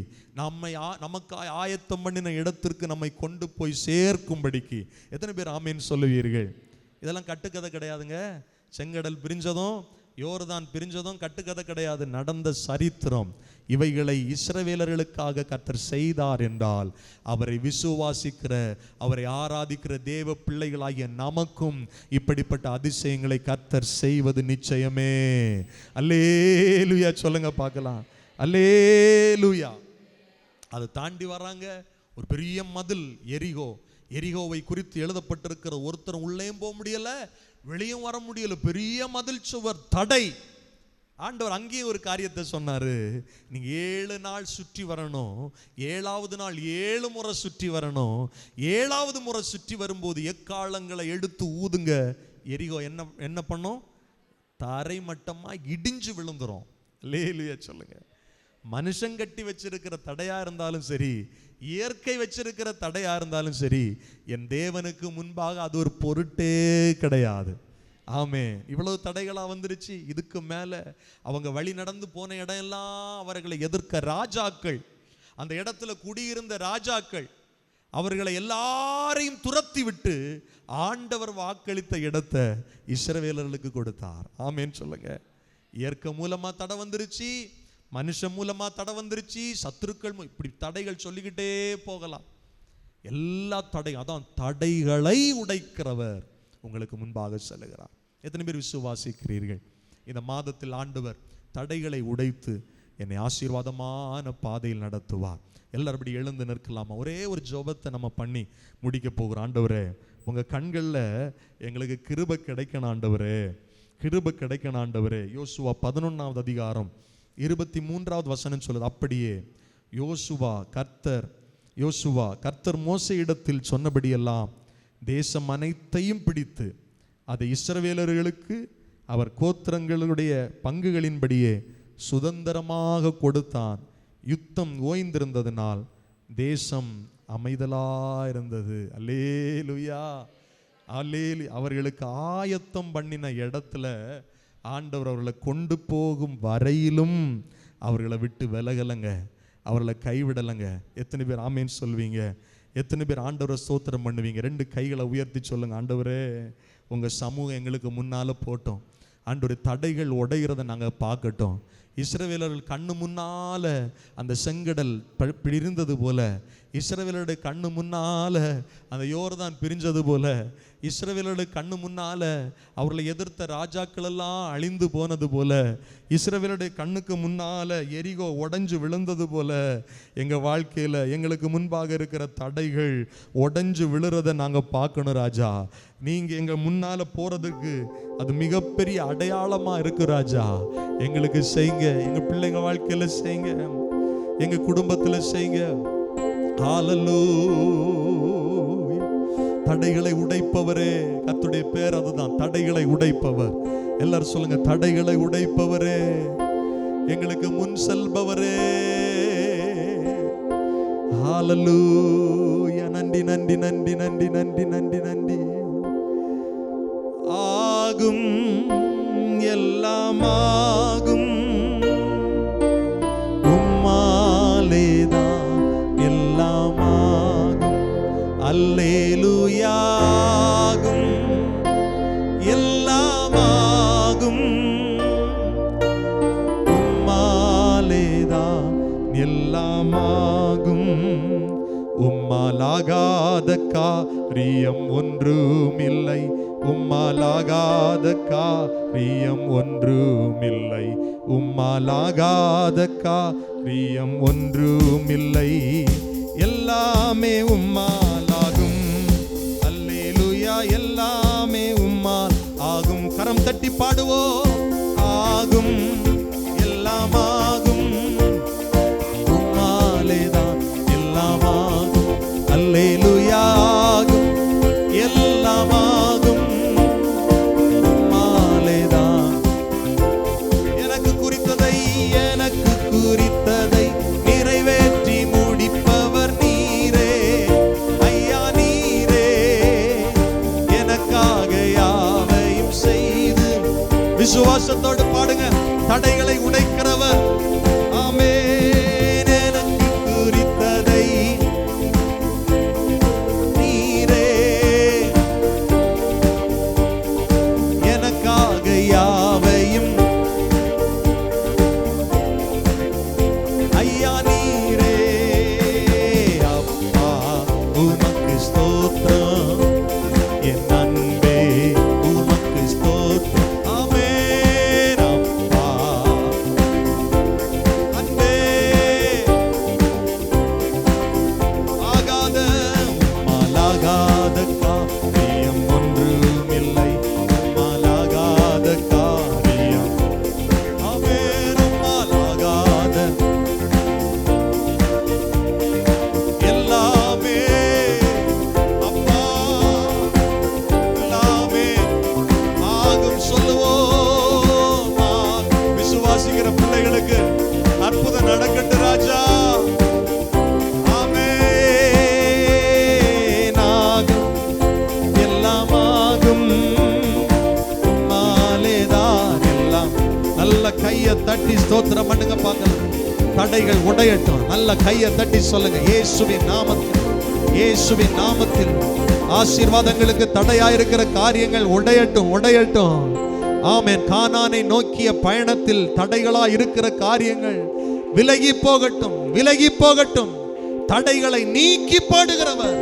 நமக்கு ஆயத்தம் பண்ணின இடத்திற்கு நம்மை கொண்டு போய் சேர்க்கும்படிக்கு. எத்தனை பேர் ஆமேன் சொல்லுவீர்கள்? இதெல்லாம் கட்டுக்கதை கிடையாதுங்க. செங்கடல் பிரிஞ்சதும் யோர்தான் பிரிஞ்சதும் கட்டுக்கதை கிடையாது, நடந்த சரித்திரம். இவைகளை இஸ்ரவேலர்களுக்காக கர்த்தர் செய்தார் என்றால் அவரை விசுவாசிக்கிற, அவரை ஆராதிக்கிற தேவ பிள்ளைகளாகிய நமக்கும் இப்படிப்பட்ட அதிசயங்களை கர்த்தர் செய்வது நிச்சயமே. அல்லேலூயா சொல்லுங்க பார்க்கலாம். அல்லேலூயா. அதை தாண்டி வராங்க. ஒரு பெரிய மதில் எரிகோ. எரிகோவை குறித்து எழுதப்பட்டிருக்கிற ஒருத்தர் உள்ளேயும் போக முடியல, வெளியும் வர முடியல. பெரிய மதில் சுவர், தடை. ஆண்டவர் அங்கேயும் ஒரு காரியத்தை சொன்னாரு. நீங்க 7 நாள் சுற்றி வரணும், 7வது நாள் 7 முறை சுற்றி வரணும். 7வது முறை சுற்றி வரும்போது எக்காலங்களை எடுத்து ஊதுங்க. எரிகோ என்ன பண்ணும்? தரை மட்டமா இடிஞ்சு விழுந்துரும். அல்லேலூயா சொல்லுங்க. மனுஷன் கட்டி வச்சிருக்கிற தடையா இருந்தாலும் சரி, இயற்கை வச்சிருக்கிற தடையா இருந்தாலும் சரி, என் தேவனுக்கு முன்பாக அது ஒரு பொருட்டே கிடையாது. ஆமே. இவ்வளவு தடைகளா வந்துருச்சு. இதுக்கு மேல அவங்க வழி நடந்து போன இடம் எல்லாம் அவர்களை எதிர்க்க ராஜாக்கள், அந்த இடத்துல குடியிருந்த ராஜாக்கள் அவர்களை எல்லாரையும் துரத்தி விட்டு ஆண்டவர் வாக்களித்த இடத்தை இஸ்ரவேலர்களுக்கு கொடுத்தார். ஆமேன்னு சொல்லுங்க. இயற்கை மூலமா தடை வந்துருச்சு, மனுஷன் மூலமா தடை வந்துருச்சு, சத்துருக்கள், இப்படி தடைகள் சொல்லிக்கிட்டே போகலாம். எல்லா தடையும், அதான் தடைகளை உடைக்கிறவர் உங்களுக்கு முன்பாக செல்கிறார். எத்தனை பேர் விசுவாசிக்கிறீர்கள்? இந்த மாதத்தில் ஆண்டவர் தடைகளை உடைத்து என்னை ஆசீர்வாதமான பாதையில் நடத்துவார். எல்லாரும் இப்படி எழுந்து நிற்கலாமா? ஒரே ஒரு ஜெபத்தை நம்ம பண்ணி முடிக்க போகிறோம். ஆண்டவரே, உங்க கண்களில் எங்களுக்கு கிருபை கிடைக்கணும் ஆண்டவரே, கிருபை கிடைக்கணும் ஆண்டவரே. யோசுவா 11வது அதிகாரம் 23வது வசனம் சொல்லுது. அப்படியே யோசுவா கர்த்தர் மோசேயிடத்தில் சொன்னபடியெல்லாம் தேசம் அனைத்தையும் பிடித்து அதை இஸ்ரவேலர்களுக்கு அவர் கோத்திரங்களுடைய பங்குகளின்படியே சுதந்திரமாக கொடுத்தான். யுத்தம் ஓய்ந்திருந்ததினால் தேசம் அமைதலாயிருந்தது. அல்லேலூயா, அல்லேலூயா. அவர்களுக்கு ஆயத்தம் பண்ணின இடத்துல ஆண்டவர் அவர்களை கொண்டு போகும் வரையிலும் அவர்களை விட்டு விலகலைங்க, அவர்களை கைவிடலைங்க. எத்தனை பேர் ஆமேன்னு சொல்வீங்க? எத்தனை பேர் ஆண்டவரை ஸ்தோத்திரம் பண்ணுவீங்க? 2 கைகளை உயர்த்தி சொல்லுங்க. ஆண்டவரே, உங்கள் சமூகம் எங்களுக்கு முன்னால் போட்டோம். ஆண்டவரே, தடைகள் உடைகிறத நாங்கள் பார்க்கட்டும். இஸ்ரவேலர்கள் கண்ணு முன்னால அந்த செங்கடல் பிரிந்தது போல, இஸ்ரவேலருடைய கண்ணு முன்னால அந்த யோர்தான் பிரிஞ்சது போல, இஸ்ரவேலருடைய கண்ணு முன்னால அவர்களை எதிர்த்த ராஜாக்கள் எல்லாம் அழிந்து போனது போல, இஸ்ரவேலருடைய கண்ணுக்கு முன்னால எரிகோ உடைஞ்சு விழுந்தது போல, எங்க வாழ்க்கையில எங்களுக்கு முன்பாக இருக்கிற தடைகள் உடைஞ்சு விழுறத நாங்க பார்க்கணும் ராஜா. நீங்க எங்க முன்னால போறதுக்கு அது மிகப்பெரிய அடையாளமா இருக்கு ராஜா. எங்களுக்கு செய்யுங்க, எங்க பிள்ளைங்க வாழ்க்கையில செய்யுங்க, எங்க குடும்பத்துல செய்யுங்க. ஹல்லேலூயா. தடைகளை உடைப்பவரே, கர்த்தருடைய நாமத்துடைய பேர் அதுதான், தடைகளை உடைப்பவர். எல்லாரும் சொல்லுங்க, தடைகளை உடைப்பவரே, எங்களுக்கு முன் செல்பவரே. ஹல்லேலூயா. நன்றி நன்றி நன்றி நன்றி நன்றி நன்றி நன்றி. ஆகும் எல்லாம் ஆகும், உம்மாலேதான் எல்லாம் ஆகும். அல்லேலூயா. ஆகும் எல்லாம் ஆகும், உம்மாலேதான் எல்லாம் ஆகும். உம்மாலாகாத காரியம் ஒன்றுமில்லை, உம்மாலாகாத காரியம் ஒன்றுமில்லை, உம்மாலாகாத காரியம் ஒன்றுமில்லை. எல்லாமே உம்மாலாகும். அல்லேலூயா. எல்லாமே உம்மால் ஆகும். கரம் தட்டி பாடுவோம். ஆகும் எல்லாம் ஆகும், உம்மாலேதான் எல்லாம் ஆகும். அல்லேலூயா. ஆகும் எல்லாம் ஆகும், உம்மாலேதான். எனக்கு குறித்ததை நிறைவேற்றி முடிப்பவர் நீரே ஐயா, நீரே. எனக்காக யாவையும் செய்து, விசுவாசத்தோடு பாடுங்க, தடைகளை உடைக்கிறவர். ஆமென். எனக்கு குறித்ததை நீரே, எனக்காக யாவையும் ஐயா நீரே. அப்பா உமக்கு ஸ்தோத்திரம், என் அன்பே உமக்கு ஸ்தோத்திரம். ஆமென். அப்பா அன்பே, ஆகாத உம்மாலாகாத காரியம் ஒன்றுமில்லை, உம்மாலாகாத காரியம். ஆமென். உம்மாலாகாத எல்லாமே அப்பா, எல்லாமே ஆகும். சொல்லுவோம், விசுவாசிக்கிற பிள்ளைகளுக்கு அற்புதம் நடக்கட்டும் ராஜா. ஆமென். ஆகும் எல்லாம் ஆகும், உம்மாலேதான் எல்லாம். நல்ல கையை தட்டி ஸ்தோத்திரம் பண்ணுங்க பார்க்கலாம். தடைகள் உடையட்டும். நல்ல கையை தட்டி சொல்லுங்க, இயேசுவின் நாமத்தில், இயேசுவின் நாமத்தில். ஆசீர்வாதங்களுக்கு தடையாயிருக்கிற காரியங்கள் உடையட்டும், உடையட்டும். ஆமென். கானானை நோக்கிய பயணத்தில் தடைகளா இருக்கிற காரியங்கள் விலகி போகட்டும், விலகி போகட்டும். தடைகளை நீக்கி பாடுகிறவர்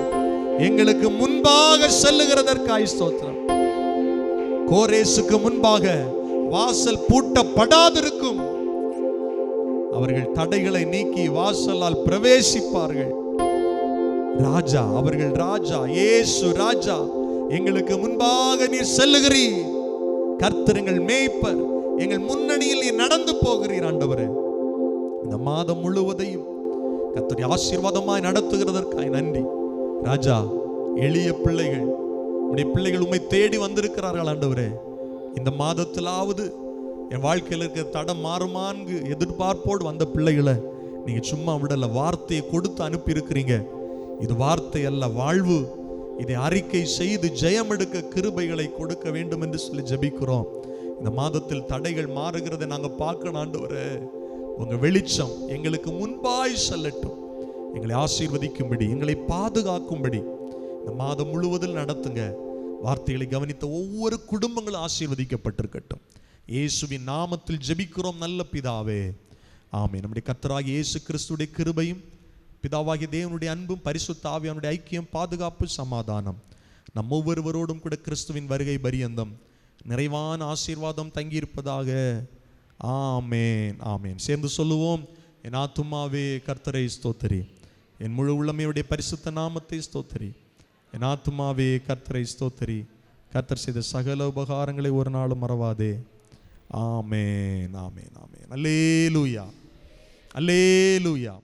எங்களுக்கு முன்பாக செல்லுகிறதற்காய் ஸ்தோத்திரம். கோரேசுக்கு முன்பாக வாசல் பூட்டப்படாதிருக்கும். அவர்கள் தடைகளை நீக்கி வாசலால் பிரவேசிப்பார்கள். ராஜா, அவர்கள் ராஜா, இயேசு ராஜா. எங்களுக்கு முன்பாக நீர் செல்லுகிறீர். கர்த்தருங்கள் மேய்ப்பர், எங்கள் முன்னணியில் நீர் நடந்து போகிறீர். ஆண்டவரே, இந்த மாதம் முழுவதையும் கர்த்தருடைய ஆசீர்வாதமாய் நடத்துகிறதற்காய் நன்றி ராஜா. எளிய பிள்ளைகள், உடைய பிள்ளைகள் உம்மை தேடி வந்திருக்கிறார்கள். ஆண்டவரே, இந்த மாதத்திலாவது என் வாழ்க்கையில் இருக்கிற தடம் மாறுமான்னு எதிர்பார்ப்போடு வந்த பிள்ளைகளை நீங்க சும்மா விடல, வார்த்தையை கொடுத்து அனுப்பி இருக்கிறீங்க. இது வார்த்தை அல்ல, வாழ்வு. இதை அறிக்கை செய்து ஜெயம் எடுக்க கிருபைகளை கொடுக்க வேண்டும் என்று சொல்லி ஜெபிக்கிறோம். இந்த மாதத்தில் தடைகள் மாறுகிறதை நாங்க பார்க்கணும். ஆண்டவரே, உங்க வெளிச்சம் எங்களுக்கு முன்பாய் செல்லட்டும். எங்களை ஆசீர்வதிக்கும்படி, எங்களை பாதுகாக்கும்படி இந்த மாதம் முழுவதும் நடத்துங்க. வார்த்தைகளை கவனித்த ஒவ்வொரு குடும்பங்களும் ஆசீர்வதிக்கப்பட்டிருக்கட்டும். இயேசுவின் நாமத்தில் ஜெபிக்கிறோம் நல்ல பிதாவே, ஆமென். நம்முடைய கர்த்தராகிய இயேசு கிறிஸ்துடைய கிருபையும் பிதாவாகிய தேவனுடைய அன்பும் பரிசுத்த ஆவியானுடைய ஐக்கியம், பாதுகாப்பு, சமாதானம் நம் ஒவ்வொருவரோடும் கூட கிறிஸ்துவின் வருகை பரியந்தம் நிறைவான ஆசீர்வாதம் தங்கியிருப்பதாக. ஆமென், ஆமென். சேர்ந்து சொல்லுவோம். என் ஆத்துமாவே கர்த்தரை ஸ்தோத்திரி, என் முழு உள்ளமையுடைய பரிசுத்த நாமத்தை ஸ்தோத்திரி. என் ஆத்துமாவே கர்த்தரை ஸ்தோத்திரி, கர்த்தர் செய்த சகல உபகாரங்களை ஒரு நாளும் மறவாதே. ஆமென், ஆமென், ஆமென். அல்லேலூயா, அல்லேலூயா.